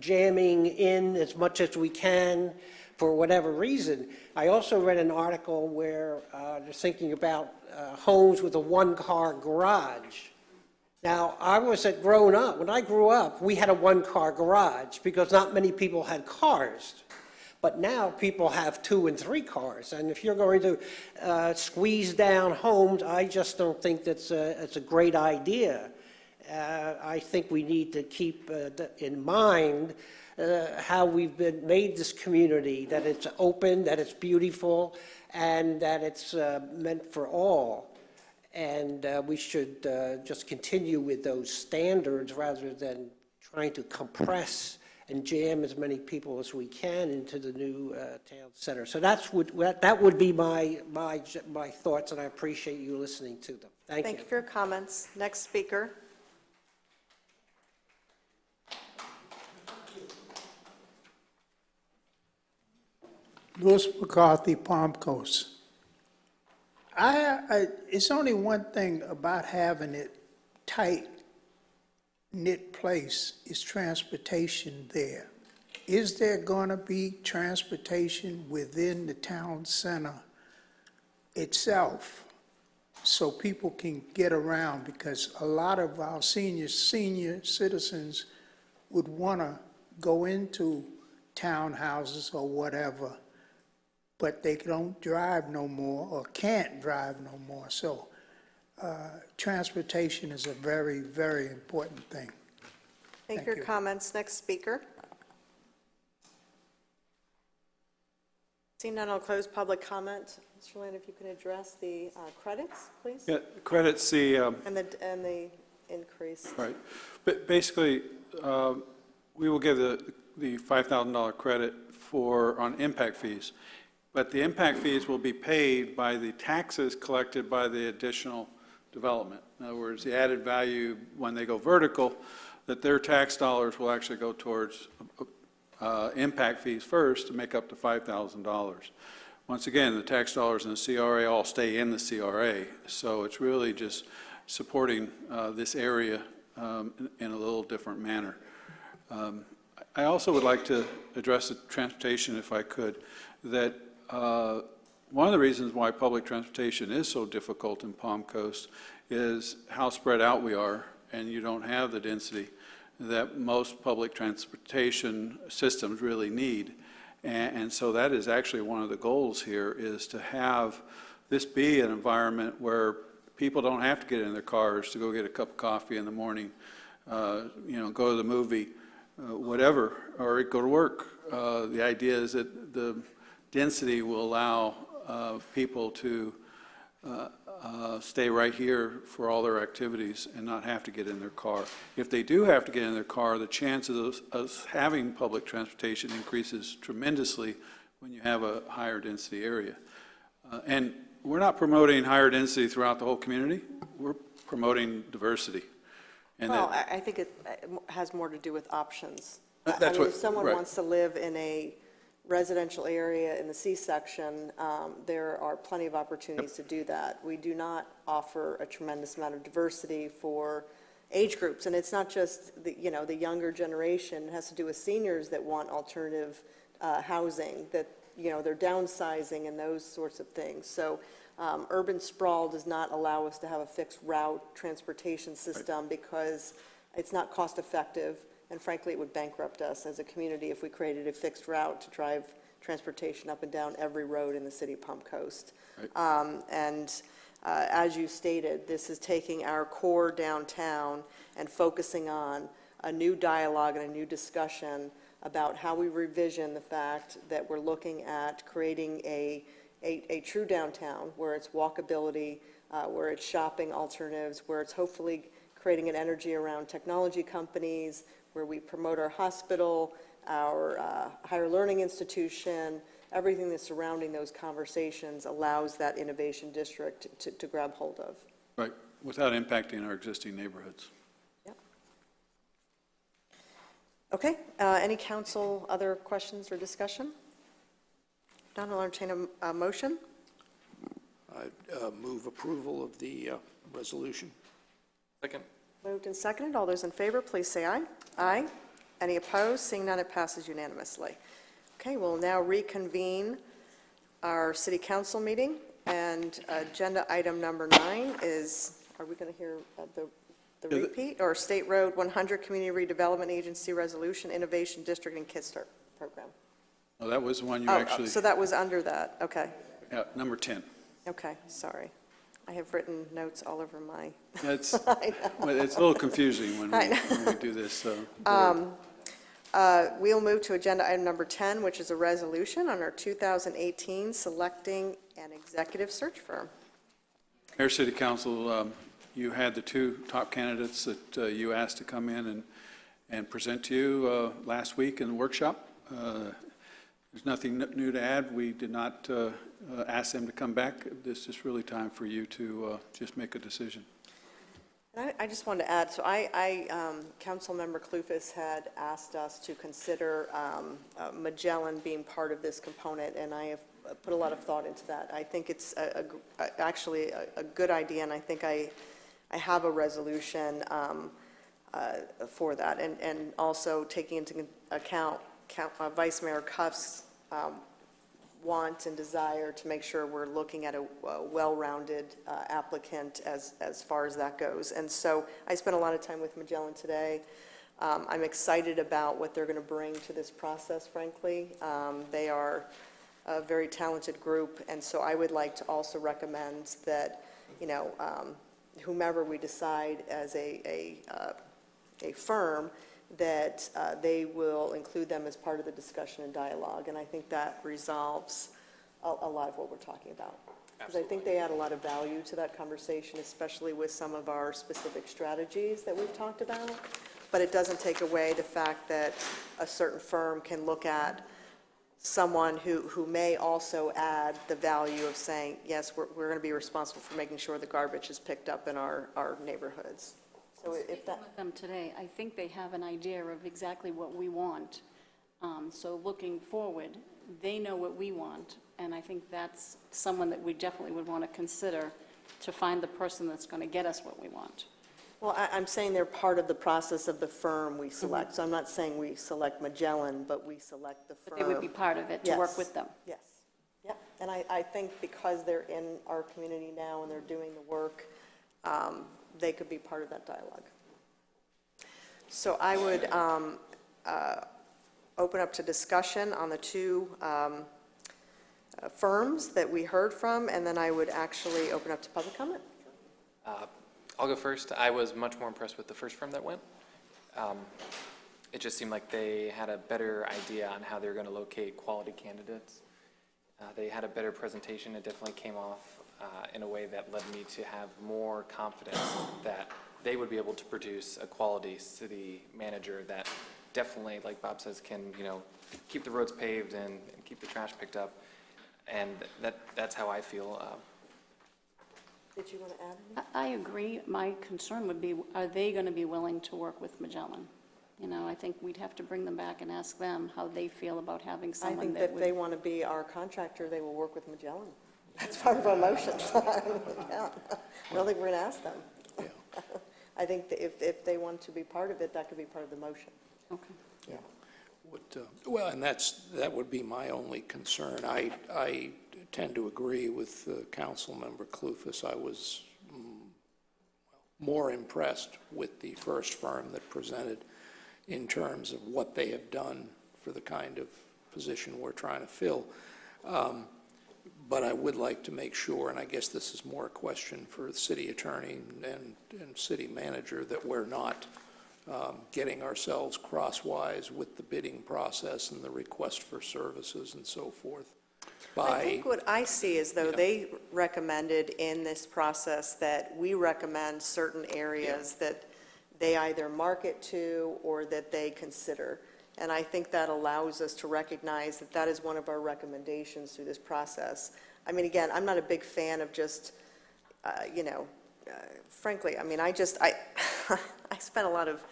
Speaker 14: jamming in as much as we can for whatever reason. I also read an article where they're thinking about homes with a one-car garage. Now, when I grew up, we had a one-car garage because not many people had cars. But now people have 2 and 3 cars. And if you're going to squeeze down homes, I just don't think that's a great idea. I think we need to keep in mind how we've made this community, that it's open, that it's beautiful, and that it's meant for all. And we should just continue with those standards rather than trying to compress and jam as many people as we can into the new town center. So that would be my thoughts, and I appreciate you listening to them. Thank you.
Speaker 22: Thank you for your comments. Next speaker.
Speaker 2: Louis McCarthy, Palm Coast. It's only one thing about having it tight knit place is transportation there. Is there going to be transportation within the town center itself so people can get around? Because a lot of our senior citizens would want to go into townhouses or whatever, but they don't drive no more or can't drive no more. So transportation is a very, very important thing.
Speaker 22: Thank you for your comments. Next speaker. Seeing none, I'll close public comment. Mr. Land, if you can address the credits, please.
Speaker 6: Yeah, credits the...
Speaker 22: And the increase.
Speaker 6: Right. But basically, we will give the $5,000 credit on impact fees. But the impact fees will be paid by the taxes collected by the additional development. In other words, the added value, when they go vertical, that their tax dollars will actually go towards impact fees first to make up to $5,000. Once again, the tax dollars in the CRA all stay in the CRA, so it's really just supporting this area in a little different manner. I also would like to address the transportation, if I could, that one of the reasons why public transportation is so difficult in Palm Coast is how spread out we are, and you don't have the density that most public transportation systems really need. And so that is actually one of the goals here, is to have this be an environment where people don't have to get in their cars to go get a cup of coffee in the morning, go to the movie, whatever, or go to work. The idea is that the density will allow people to stay right here for all their activities and not have to get in their car. If they do have to get in their car, the chances of us having public transportation increases tremendously when you have a higher density area. And we're not promoting higher density throughout the whole community. We're promoting diversity. And
Speaker 22: Well, I think it has more to do with options.
Speaker 6: That's what,
Speaker 22: if someone
Speaker 6: right.
Speaker 22: wants to live in a residential area in the C-section, there are plenty of opportunities to do that. We do not offer a tremendous amount of diversity for age groups, and it's not just the younger generation. It has to do with seniors that want alternative housing, that they're downsizing and those sorts of things. So urban sprawl does not allow us to have a fixed route transportation system because it's not cost effective. And frankly, it would bankrupt us as a community if we created a fixed route to drive transportation up and down every road in the city of Palm Coast. Right. As you stated, this is taking our core downtown and focusing on a new dialogue and a new discussion about how we revision the fact that we're looking at creating a true downtown where it's walkability, where it's shopping alternatives, where it's hopefully creating an energy around technology companies, where we promote our hospital, our higher learning institution. Everything that's surrounding those conversations allows that innovation district to grab hold of.
Speaker 6: Right, without impacting our existing neighborhoods.
Speaker 22: Yep. Okay, any council other questions or discussion? Don, I'll entertain a motion.
Speaker 11: I move approval of the resolution.
Speaker 7: Second.
Speaker 22: Moved and seconded. All those in favor, please say aye. Aye. Any opposed? Seeing none, it passes unanimously. Okay, we'll now reconvene our city council meeting, and agenda item number 9 is, are we going to hear the repeat, or State Road 100 Community Redevelopment Agency Resolution Innovation District and Kidstar Program?
Speaker 6: Oh, that was the one you actually...
Speaker 22: So that was under that, okay.
Speaker 6: Yeah, number 10.
Speaker 22: Okay, sorry. I have written notes all over my...
Speaker 6: It's a little confusing when we do this.
Speaker 22: We'll move to agenda item number 10, which is a resolution on our 2018 selecting an executive search firm.
Speaker 6: Mayor, City Council, you had the 2 top candidates that you asked to come in and present to you last week in the workshop. There's nothing new to add. We did not ask them to come back. This is really time for you to just make a decision.
Speaker 22: And I just wanted to add, so Councilmember Clufus had asked us to consider Magellan being part of this component, and I have put a lot of thought into that. I think it's actually a good idea, and I think I have a resolution for that, and also taking into account Vice Mayor Cuff's want and desire to make sure we're looking at a well-rounded applicant as far as that goes. And so I spent a lot of time with Magellan today. I'm excited about what they're going to bring to this process, frankly. They are a very talented group, and so I would like to also recommend that, whomever we decide as a firm, that they will include them as part of the discussion and dialogue. And I think that resolves a lot of what we're talking about. Because I think they add a lot of value to that conversation, especially with some of our specific strategies that we've talked about. But it doesn't take away the fact that a certain firm can look at someone who may also add the value of saying, yes, we're going to be responsible for making sure the garbage is picked up in our neighborhoods. So if
Speaker 21: Speaking
Speaker 22: that,
Speaker 21: with them today, I think they have an idea of exactly what we want. So looking forward, they know what we want, and I think that's someone that we definitely would want to consider to find the person that's going to get us what we want.
Speaker 22: well, I'm saying they're part of the process of the firm we select. So I'm not saying we select Magellan, but we select the firm.
Speaker 21: But they would be part of it to work with them.
Speaker 22: Yes, yeah. And I think because they're in our community now and they're doing the work, they could be part of that dialogue. So I would open up to discussion on the two firms that we heard from, and then I would actually open up to public comment.
Speaker 7: I'll go first. I was much more impressed with the first firm that went. It just seemed like they had a better idea on how they were going to locate quality candidates. They had a better presentation. It definitely came off in a way that led me to have more confidence that they would be able to produce a quality city manager that definitely, like Bob says, can, you know, keep the roads paved and keep the trash picked up. And that's how I feel.
Speaker 22: Did you want to add anything?
Speaker 21: I agree. My concern would be, are they going to be willing to work with Magellan? You know, I think we'd have to bring them back and ask them how they feel about having
Speaker 22: I
Speaker 21: someone
Speaker 22: think
Speaker 21: that
Speaker 22: that if
Speaker 21: would.
Speaker 22: they want to be our contractor, they will work with Magellan. That's part of our motion. Yeah. I don't think we're going to ask them. I think that if they want to be part of it, that could be part of the motion.
Speaker 21: Okay.
Speaker 11: Yeah. Well, and that would be my only concern. I tend to agree with Councilmember Clufus. I was more impressed with the first firm that presented in terms of what they have done for the kind of position we're trying to fill. But I would like to make sure, and I guess this is more a question for the city attorney and city manager, that we're not getting ourselves crosswise with the bidding process and the request for services and so forth.
Speaker 22: I think what I see is, though, they recommended in this process that we recommend certain areas that they either market to or that they consider. And I think that allows us to recognize that that is one of our recommendations through this process. I mean, again, I'm not a big fan of just, frankly, I mean, I spent a lot of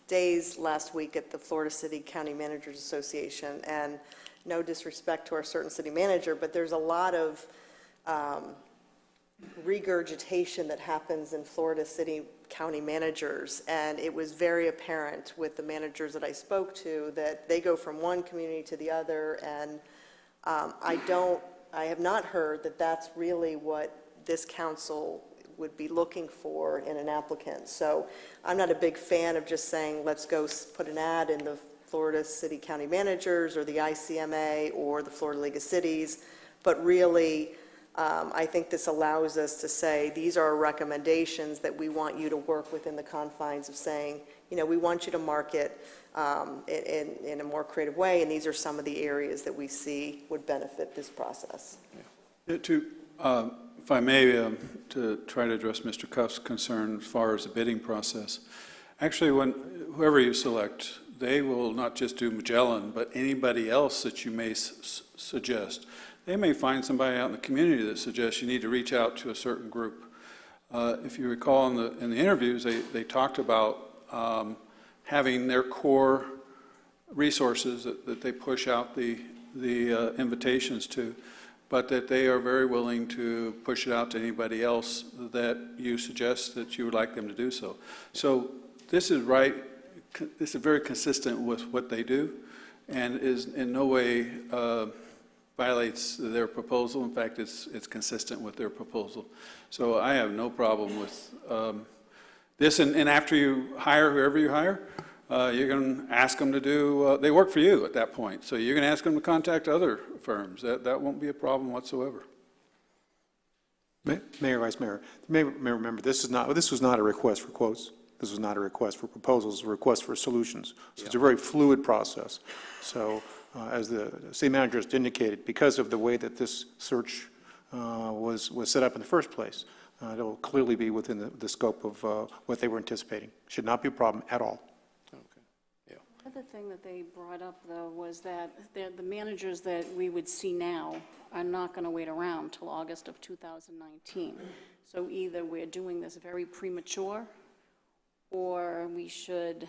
Speaker 22: days last week at the Florida City County Managers Association, and no disrespect to our certain city manager, but there's a lot of regurgitation that happens in Florida City County managers, and it was very apparent with the managers that I spoke to that they go from one community to the other, and I have not heard that that's really what this council would be looking for in an applicant. So I'm not a big fan of just saying, let's go put an ad in the Florida City County Managers or the ICMA or the Florida League of Cities, but really, I think this allows us to say, these are our recommendations that we want you to work within the confines of saying, we want you to market in a more creative way, and these are some of the areas that we see would benefit this process.
Speaker 6: If I may, to try to address Mr. Cuff's concern as far as the bidding process, actually, whoever you select, they will not just do Magellan, but anybody else that you may suggest. They may find somebody out in the community that suggests you need to reach out to a certain group. If you recall in the interviews, they talked about having their core resources that they push out the invitations to, but that they are very willing to push it out to anybody else that you suggest that you would like them to do so. So this is right. This is very consistent with what they do, and is in no way violates their proposal. In fact, it's consistent with their proposal. So I have no problem with this. And after you hire whoever you hire, you're going to ask them to do. They work for you at that point, so you're going to ask them to contact other firms. That won't be a problem whatsoever.
Speaker 12: Mayor, Vice Mayor, you may remember this was not a request for quotes. This was not a request for proposals, a request for solutions. So it's a very fluid process. So as the city manager has indicated, because of the way that this search was set up in the first place, it will clearly be within the scope of what they were anticipating. Should not be a problem at all.
Speaker 21: Another thing that they brought up, though, was that the managers that we would see now are not going to wait around till August of 2019. So either we're doing this very premature, or we should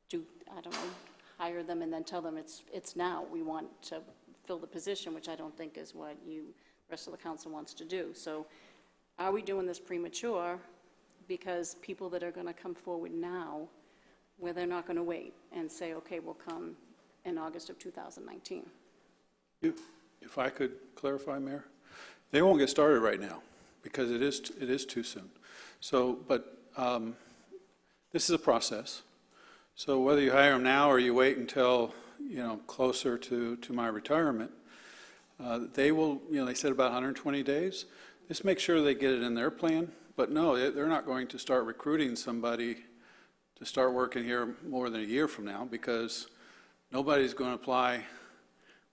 Speaker 21: do, I don't know, hire them and then tell them it's now. We want to fill the position, which I don't think is what the rest of the council wants to do. So are we doing this premature because people that are going to come forward now, where they're not going to wait and say, okay, we'll come in August of 2019?
Speaker 6: If I could clarify, Mayor, they won't get started right now because it is too soon. So, but this is a process. So whether you hire them now or you wait until, closer to my retirement, they will, they said about 120 days. Just make sure they get it in their plan. But no, they're not going to start recruiting somebody to start working here more than a year from now, because nobody's going to apply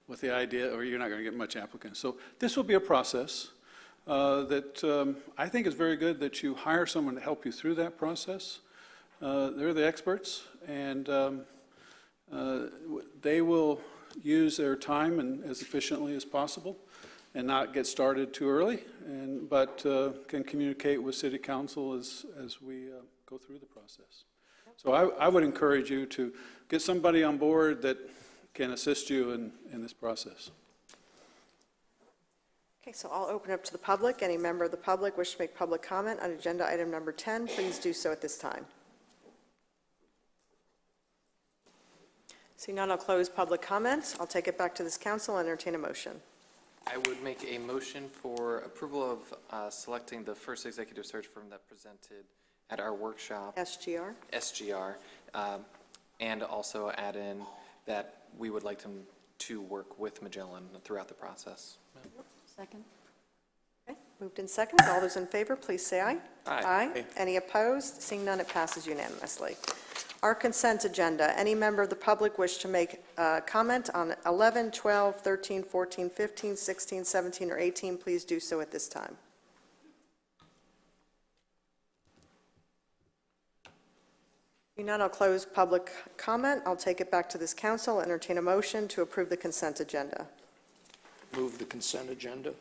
Speaker 6: with the idea, or you're not going to get much applicants. So this will be a process that I think is very good that you hire someone to help you through that process. They're the experts, and they will use their time and as efficiently as possible and not get started too early, but can communicate with City Council as we go through the process. So I would encourage you to get somebody on board that can assist you in this process.
Speaker 1: Okay, so I'll open up to the public. Any member of the public wish to make public comment on agenda item number 10, please do so at this time. Seeing none, I'll close public comments. I'll take it back to this council and entertain a motion.
Speaker 7: I would make a motion for approval of selecting the first executive search firm that presented at our workshop. SGR, and also add in that we would like them to work with Magellan throughout the process.
Speaker 21: Second.
Speaker 1: Okay, moved in second. All those in favor, please say aye.
Speaker 7: Aye.
Speaker 1: Any opposed? Seeing none, it passes unanimously. Our consent agenda. Any member of the public wish to make comment on 11, 12, 13, 14, 15, 16, 17, or 18, please do so at this time. Seeing none, I'll close public comment. I'll take it back to this council, entertain a motion to approve the consent agenda.
Speaker 11: Move the consent agenda.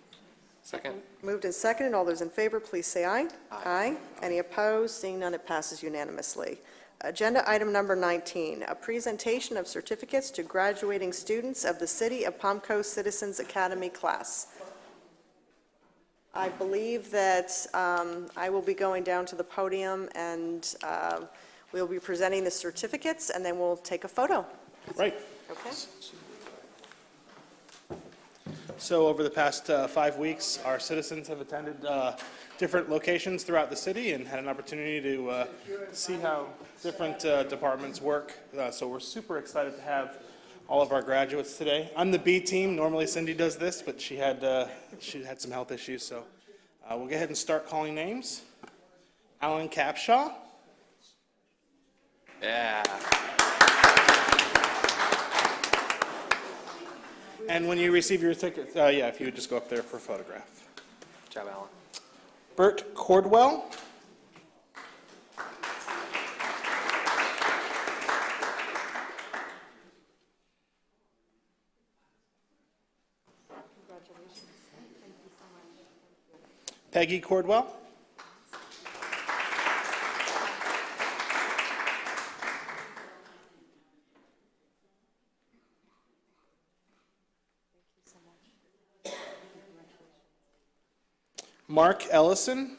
Speaker 7: Second.
Speaker 1: Moved and seconded. All those in favor, please say aye. Aye. Any opposed? Seeing none, it passes unanimously. Agenda item number 19, a presentation of certificates to graduating students of the City of Palm Coast Citizens Academy class. I believe that I will be going down to the podium and we'll be presenting the certificates, and then we'll take a photo.
Speaker 9: Right.
Speaker 1: Okay.
Speaker 9: So over the past 5 weeks, our citizens have attended different locations throughout the city and had an opportunity to see how different departments work. So we're super excited to have all of our graduates today. I'm the B team. Normally Cindy does this, but she had some health issues. So we'll go ahead and start calling names. Alan Capshaw.
Speaker 7: Yeah.
Speaker 9: And when you receive your ticket, if you would just go up there for a photograph.
Speaker 7: Good job, Alan.
Speaker 9: Bert Cordwell. Peggy Cordwell. Mark Ellison.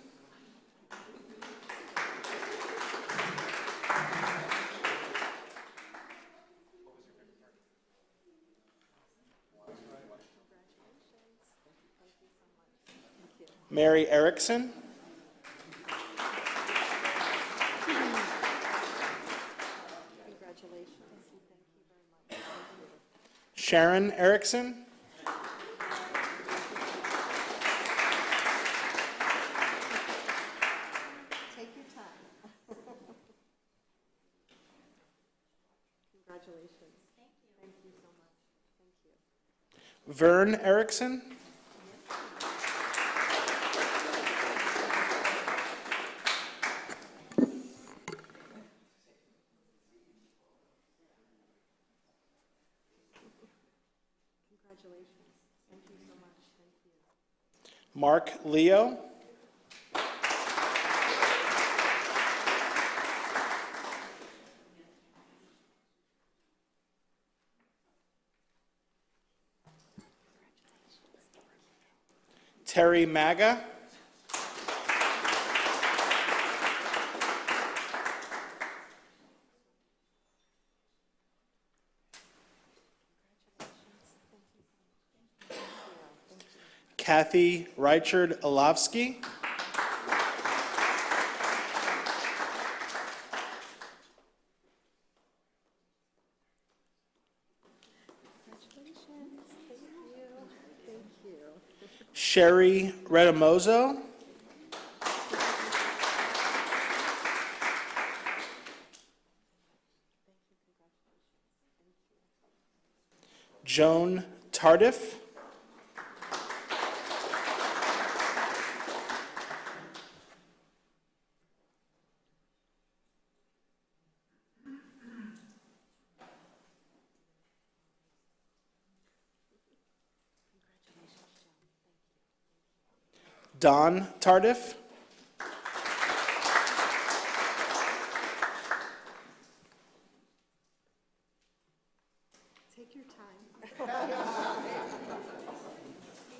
Speaker 9: Mary Erickson.
Speaker 1: Congratulations.
Speaker 9: Sharon Erickson.
Speaker 1: Take your time. Congratulations. Thank you so much. Thank you.
Speaker 9: Vern Erickson.
Speaker 1: Congratulations. Thank you so much. Thank you.
Speaker 9: Mark Leo. Terry Maga. Kathy Reichard Olovsky. Sherry Redamozo. Joan Tardif. Don Tardif.
Speaker 1: Take your time.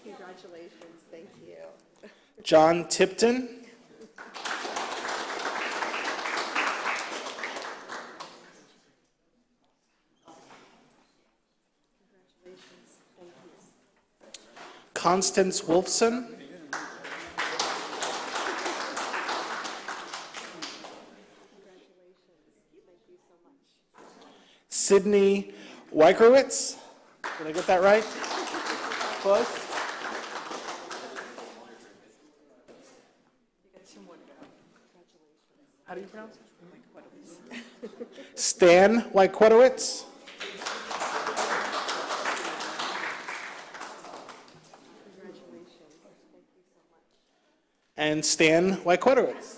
Speaker 1: Congratulations, thank you.
Speaker 9: John Tipton. Constance Wolfson. Sydney Wykerwitz. Did I get that right? Close? How do you pronounce it? Stan Wykwetowicz. And Stan Wykwetowicz.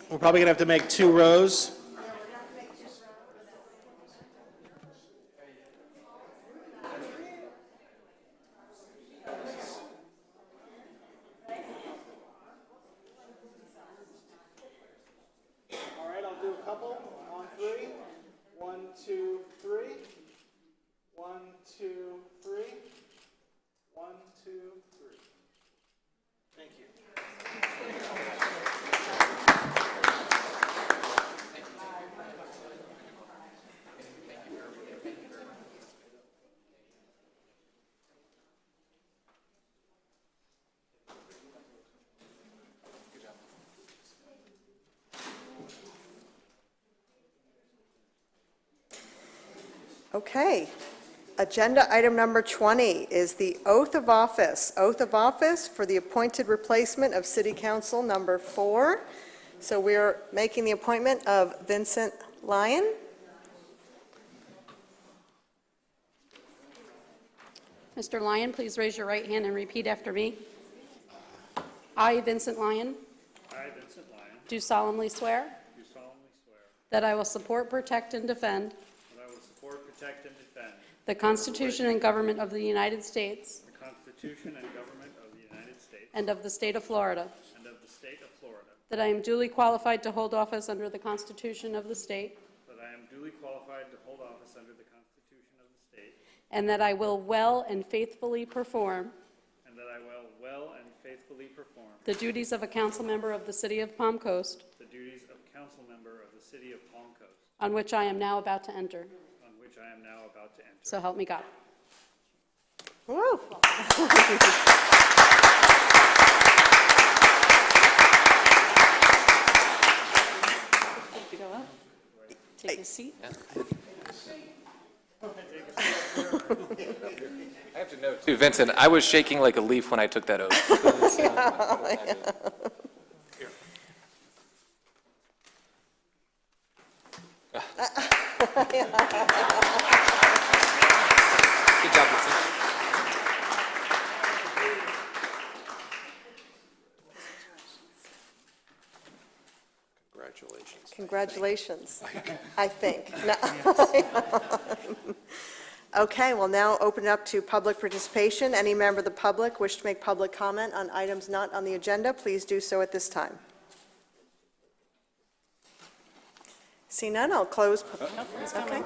Speaker 9: We're probably going to have to make 2 rows. All right, I'll do a couple on 3. 1, 2, 3. 1, 2, 3. 1, 2, 3. Thank you.
Speaker 1: Okay. Agenda item number 20 is the oath of office. Oath of office for the appointed replacement of City Council number 4. So we're making the appointment of Vincent Lyon.
Speaker 19: Mr. Lyon, please raise your right hand and repeat after me. I, Vincent Lyon,
Speaker 4: I, Vincent Lyon,
Speaker 19: do solemnly swear
Speaker 4: do solemnly swear
Speaker 19: that I will support, protect, and defend
Speaker 4: that I will support, protect, and defend
Speaker 19: the Constitution and government of the United States
Speaker 4: the Constitution and government of the United States
Speaker 19: and of the state of Florida,
Speaker 4: and of the state of Florida,
Speaker 19: that I am duly qualified to hold office under the Constitution of the state,
Speaker 4: that I am duly qualified to hold office under the Constitution of the state,
Speaker 19: and that I will well and faithfully perform
Speaker 4: and that I will well and faithfully perform
Speaker 19: the duties of a council member of the city of Palm Coast,
Speaker 4: the duties of council member of the city of Palm Coast,
Speaker 19: on which I am now about to enter.
Speaker 4: on which I am now about to enter.
Speaker 19: So help me God.
Speaker 1: Woo!
Speaker 19: You go up. Take a seat.
Speaker 7: I have to note, too, Vincent, I was shaking like a leaf when I took that oath. Good job, Vincent.
Speaker 10: Congratulations.
Speaker 1: Congratulations, I think. No. Okay, we'll now open it up to public participation. Any member of the public wish to make public comment on items not on the agenda, please do so at this time. See none, I'll close. Okay.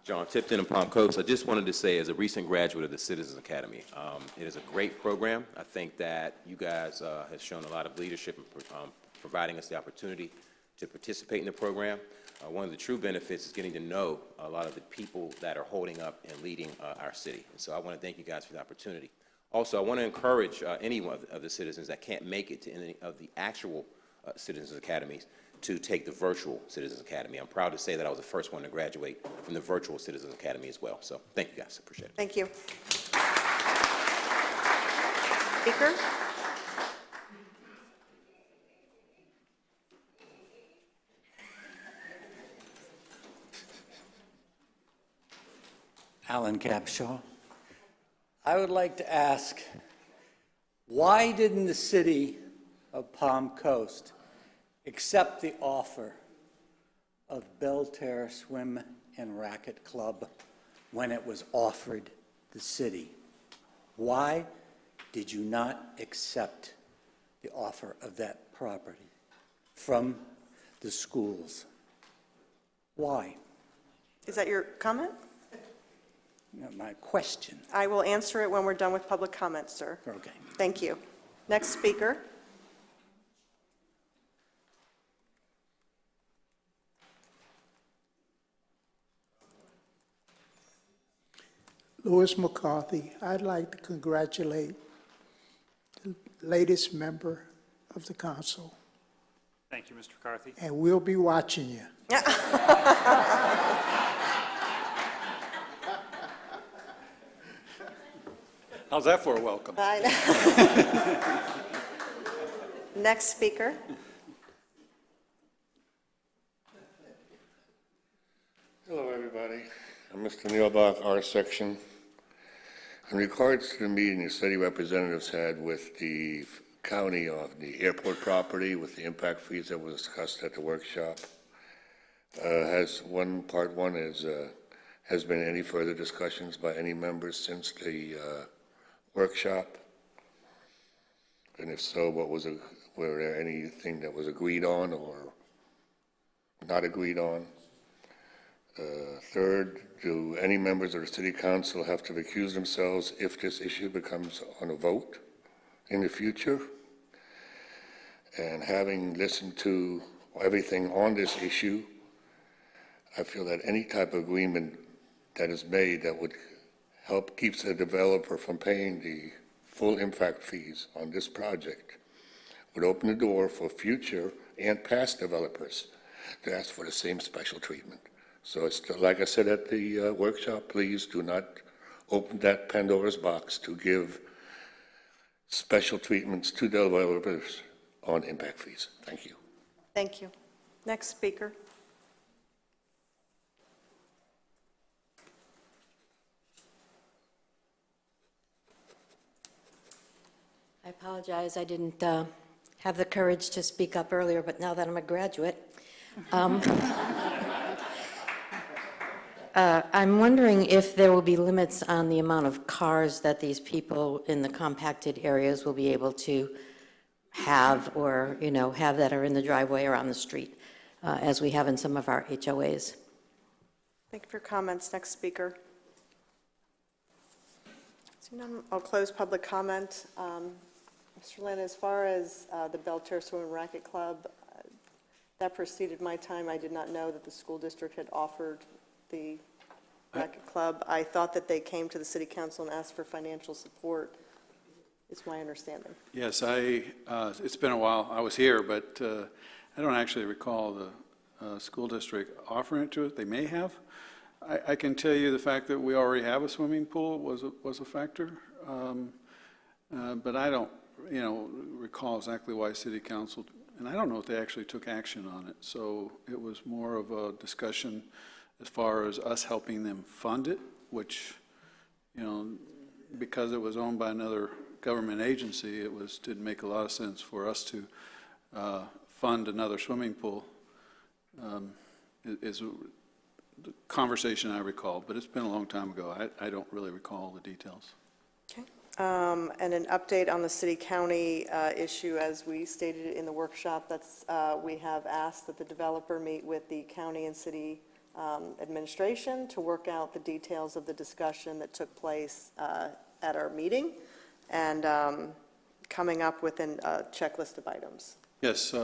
Speaker 15: John Tipton in Palm Coast. I just wanted to say, as a recent graduate of the Citizens Academy, it is a great program. I think that you guys have shown a lot of leadership in providing us the opportunity to participate in the program. One of the true benefits is getting to know a lot of the people that are holding up and leading our city. And so I want to thank you guys for the opportunity. Also, I want to encourage any of the citizens that can't make it to any of the actual Citizens Academies to take the virtual Citizens Academy. I'm proud to say that I was the first one to graduate from the virtual Citizens Academy as well. So thank you guys, appreciate it.
Speaker 1: Thank you. Speaker?
Speaker 16: Alan Capshaw. I would like to ask, why didn't the city of Palm Coast accept the offer of Belterra Swim and Racket Club when it was offered the city? Why did you not accept the offer of that property from the schools? Why?
Speaker 1: Is that your comment?
Speaker 16: No, my question.
Speaker 1: I will answer it when we're done with public comment, sir.
Speaker 16: Okay.
Speaker 1: Thank you. Next speaker.
Speaker 2: Louis McCarthy. I'd like to congratulate the latest member of the council,
Speaker 23: Thank you, Mr. McCarthy.
Speaker 2: and we'll be watching you.
Speaker 6: How's that for a welcome?
Speaker 1: Next speaker.
Speaker 24: Hello, everybody. I'm Mr. Neil Bach, R section. In regards to the meeting the city representatives had with the county of the airport property with the impact fees that was discussed at the workshop, has been any further discussions by any members since the workshop? And if so, were there anything that was agreed on or not agreed on? Third, do any members of the city council have to recuse themselves if this issue becomes on a vote in the future? And having listened to everything on this issue, I feel that any type of agreement that is made that would help keeps the developer from paying the full impact fees on this project would open the door for future and past developers to ask for the same special treatment. So it's like I said at the workshop, please do not open that Pandora's box to give special treatments to developers on impact fees. Thank you.
Speaker 1: Thank you. Next speaker.
Speaker 25: I apologize, I didn't have the courage to speak up earlier, but now that I'm a graduate, I'm wondering if there will be limits on the amount of cars that these people in the compacted areas will be able to have or, have that are in the driveway or on the street, as we have in some of our HOAs.
Speaker 1: Thank you for your comments. Next speaker. So now I'll close public comment. Mr. Lynn, as far as the Belterra Swim and Racket Club, that preceded my time. I did not know that the school district had offered the racket club. I thought that they came to the city council and asked for financial support. It's my understanding.
Speaker 6: Yes, it's been a while. I was here, but I don't actually recall the school district offering it to us. They may have. I can tell you the fact that we already have a swimming pool was a factor, but I don't, recall exactly why city council, and I don't know if they actually took action on it. So it was more of a discussion as far as us helping them fund it, which, because it was owned by another government agency, didn't make a lot of sense for us to fund another swimming pool. Is the conversation I recall, but it's been a long time ago. I don't really recall the details.
Speaker 1: Okay.
Speaker 22: And an update on the city-county issue, as we stated in the workshop, that's, we have asked that the developer meet with the county and city administration to work out the details of the discussion that took place at our meeting, and coming up with a checklist of items.
Speaker 6: Yes,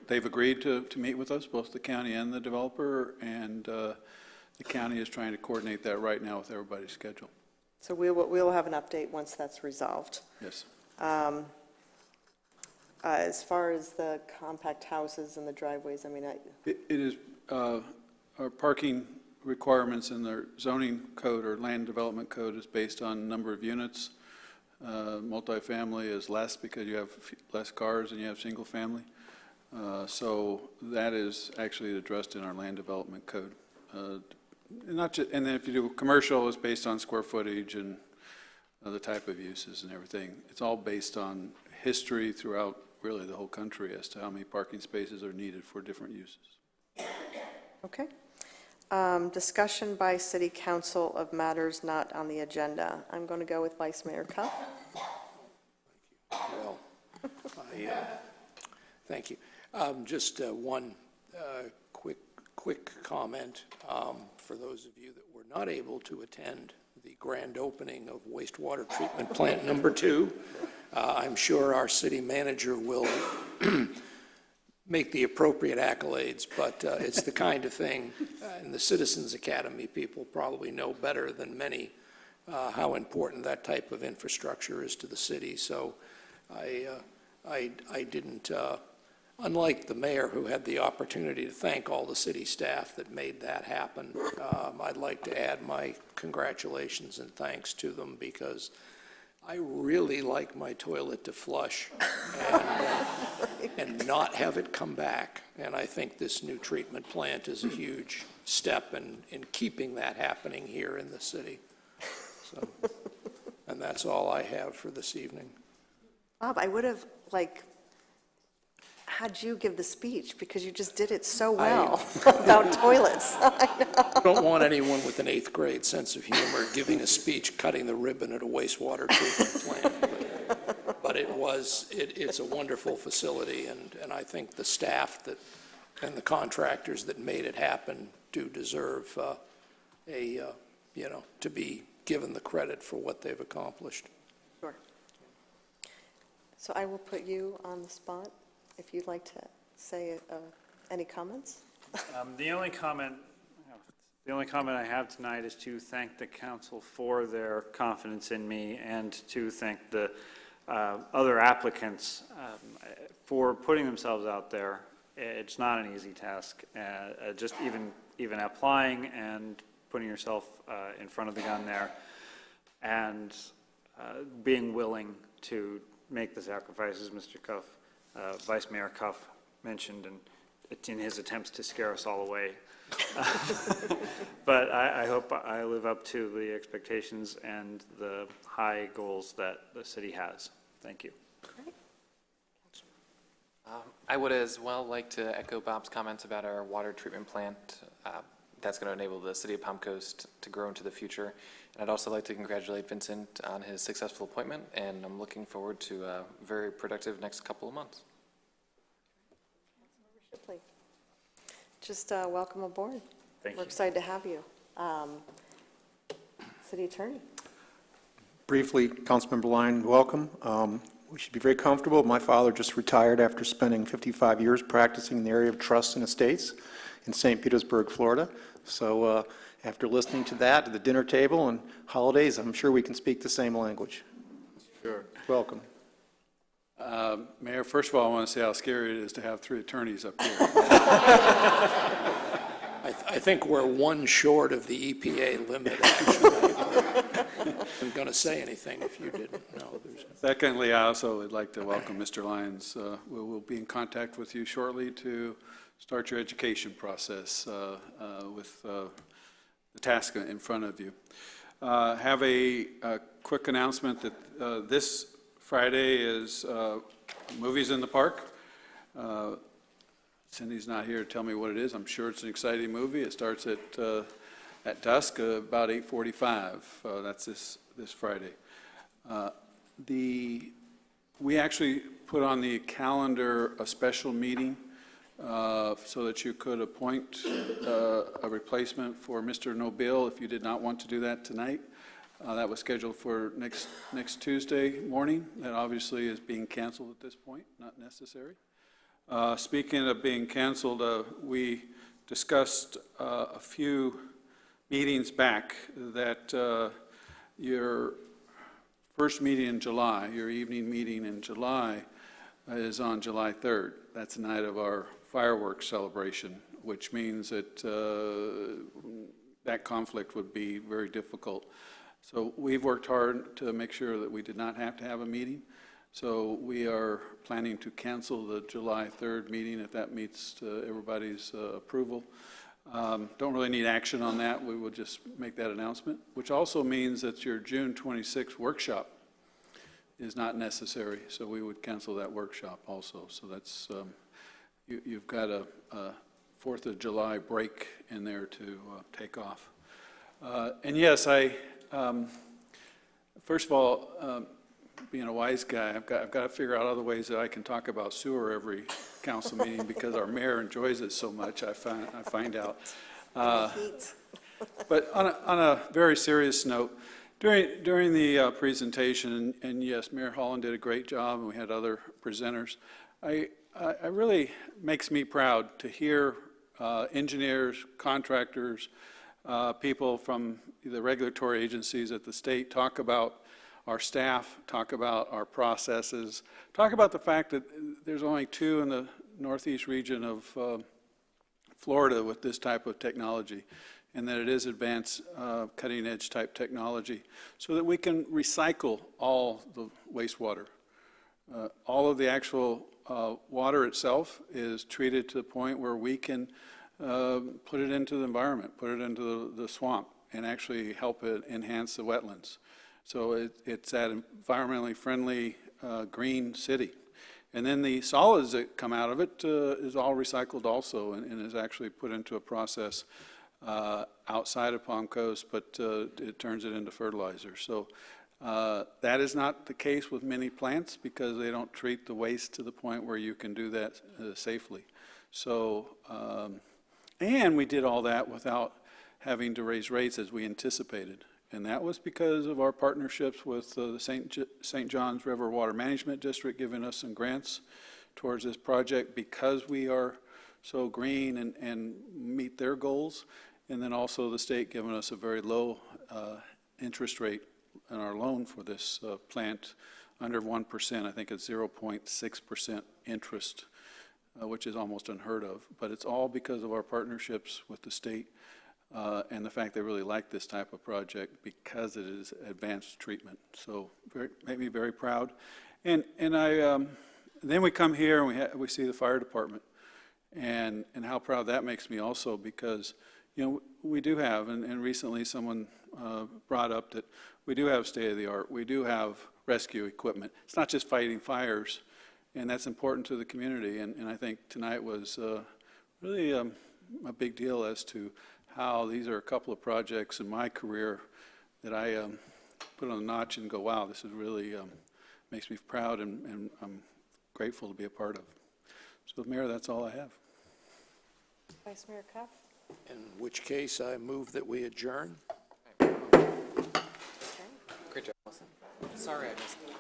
Speaker 6: they've agreed to meet with us, both the county and the developer, and the county is trying to coordinate that right now with everybody's schedule.
Speaker 22: So we'll have an update once that's resolved.
Speaker 6: Yes.
Speaker 22: As far as the compact houses and the driveways, I mean,
Speaker 6: It is, our parking requirements in their zoning code or land development code is based on number of units. Multifamily is less because you have less cars and you have single family. So that is actually addressed in our land development code. Not just, and then if you do commercial, it's based on square footage and the type of uses and everything. It's all based on history throughout really the whole country as to how many parking spaces are needed for different uses.
Speaker 22: okay. Discussion by city council of matters not on the agenda. I'm going to go with Vice Mayor Cupp.
Speaker 11: Well, thank you. Just one quick comment for those of you that were not able to attend the grand opening of wastewater treatment plant number 2. I'm sure our city manager will make the appropriate accolades, but it's the kind of thing, and the Citizens Academy people probably know better than many how important that type of infrastructure is to the city. So I didn't, unlike the mayor who had the opportunity to thank all the city staff that made that happen, I'd like to add my congratulations and thanks to them, because I really like my toilet to flush and not have it come back. And I think this new treatment plant is a huge step in keeping that happening here in the city. So, and that's all I have for this evening.
Speaker 22: Bob, I would have, had you give the speech, because you just did it so well about toilets.
Speaker 11: I don't want anyone with an 8th grade sense of humor giving a speech cutting the ribbon at a wastewater treatment plant. But it's a wonderful facility, and I think the staff and the contractors that made it happen do deserve to be given the credit for what they've accomplished.
Speaker 22: Sure. So I will put you on the spot, if you'd like to say any comments.
Speaker 4: The only comment I have tonight is to thank the council for their confidence in me, and to thank the other applicants for putting themselves out there. It's not an easy task, just even applying and putting yourself in front of the gun there, and being willing to make the sacrifices Mr. Cuff, Vice Mayor Cuff, mentioned in his attempts to scare us all away. But I hope I live up to the expectations and the high goals that the city has. Thank you.
Speaker 7: I would as well like to echo Bob's comments about our water treatment plant. That's going to enable the city of Palm Coast to grow into the future. And I'd also like to congratulate Vincent on his successful appointment, and I'm looking forward to a very productive next couple of months.
Speaker 22: Just welcome aboard.
Speaker 4: Thank you.
Speaker 22: We're excited to have you. City Attorney.
Speaker 12: Briefly, Councilmember Lyon, welcome. We should be very comfortable. My father just retired after spending 55 years practicing in the area of trusts and estates in St. Petersburg, Florida. So after listening to that at the dinner table and holidays, I'm sure we can speak the same language.
Speaker 6: Sure.
Speaker 12: Welcome.
Speaker 6: Mayor, first of all, I want to say how scary it is to have 3 attorneys up here.
Speaker 11: I think we're one short of the EPA limit, actually. I wasn't going to say anything if you didn't know.
Speaker 6: Secondly, I also would like to welcome Mr. Lyons. We'll be in contact with you shortly to start your education process with the task in front of you. Have a quick announcement that this Friday is Movies in the Park. Cindy's not here to tell me what it is. I'm sure it's an exciting movie. It starts at dusk, about 8:45. That's this Friday. We actually put on the calendar a special meeting so that you could appoint a replacement for Mr. Nobile if you did not want to do that tonight. That was scheduled for next Tuesday morning. That obviously is being canceled at this point, not necessary. Speaking of being canceled, we discussed a few meetings back that your first meeting in July, your evening meeting in July, is on July 3rd. That's the night of our fireworks celebration, which means that that conflict would be very difficult. So we've worked hard to make sure that we did not have to have a meeting. So we are planning to cancel the July 3rd meeting if that meets everybody's approval. Don't really need action on that. We will just make that announcement, which also means that your June 26th workshop is not necessary. So we would cancel that workshop also. So that's, you've got a 4th of July break in there to take off. And yes, first of all, being a wise guy, I've got to figure out other ways that I can talk about sewer every council meeting because our mayor enjoys it so much, I find out. But on a very serious note, during the presentation, and yes, Mayor Holland did a great job, and we had other presenters, I really makes me proud to hear engineers, contractors, people from the regulatory agencies at the state talk about our staff, talk about our processes, talk about the fact that there's only 2 in the northeast region of Florida with this type of technology, and that it is advanced cutting-edge type technology, so that we can recycle all the wastewater. All of the actual water itself is treated to the point where we can put it into the environment, put it into the swamp, and actually help it enhance the wetlands. So it's that environmentally friendly green city. And then the solids that come out of it is all recycled also and is actually put into a process outside of Palm Coast, but it turns it into fertilizer. So that is not the case with many plants because they don't treat the waste to the point where you can do that safely. So, and we did all that without having to raise rates as we anticipated. And that was because of our partnerships with the St. John's River Water Management District giving us some grants towards this project because we are so green and meet their goals. And then also the state giving us a very low interest rate in our loan for this plant, under 1%. I think it's 0.6% interest, which is almost unheard of. But it's all because of our partnerships with the state. And the fact they really like this type of project because it is advanced treatment. So made me very proud. And then we come here and we see the fire department and how proud that makes me also because, you know, we do have, and recently someone brought up that we do have state-of-the-art. We do have rescue equipment. It's not just fighting fires, and that's important to the community. And I think tonight was really a big deal as to how these are a couple of projects in my career that I put on a notch and go, wow, this is really makes me proud and I'm grateful to be a part of. So, Mayor, that's all I have.
Speaker 22: Vice Mayor Kopp?
Speaker 11: In which case, I move that we adjourn.
Speaker 7: Great job, Allison. Sorry I missed it.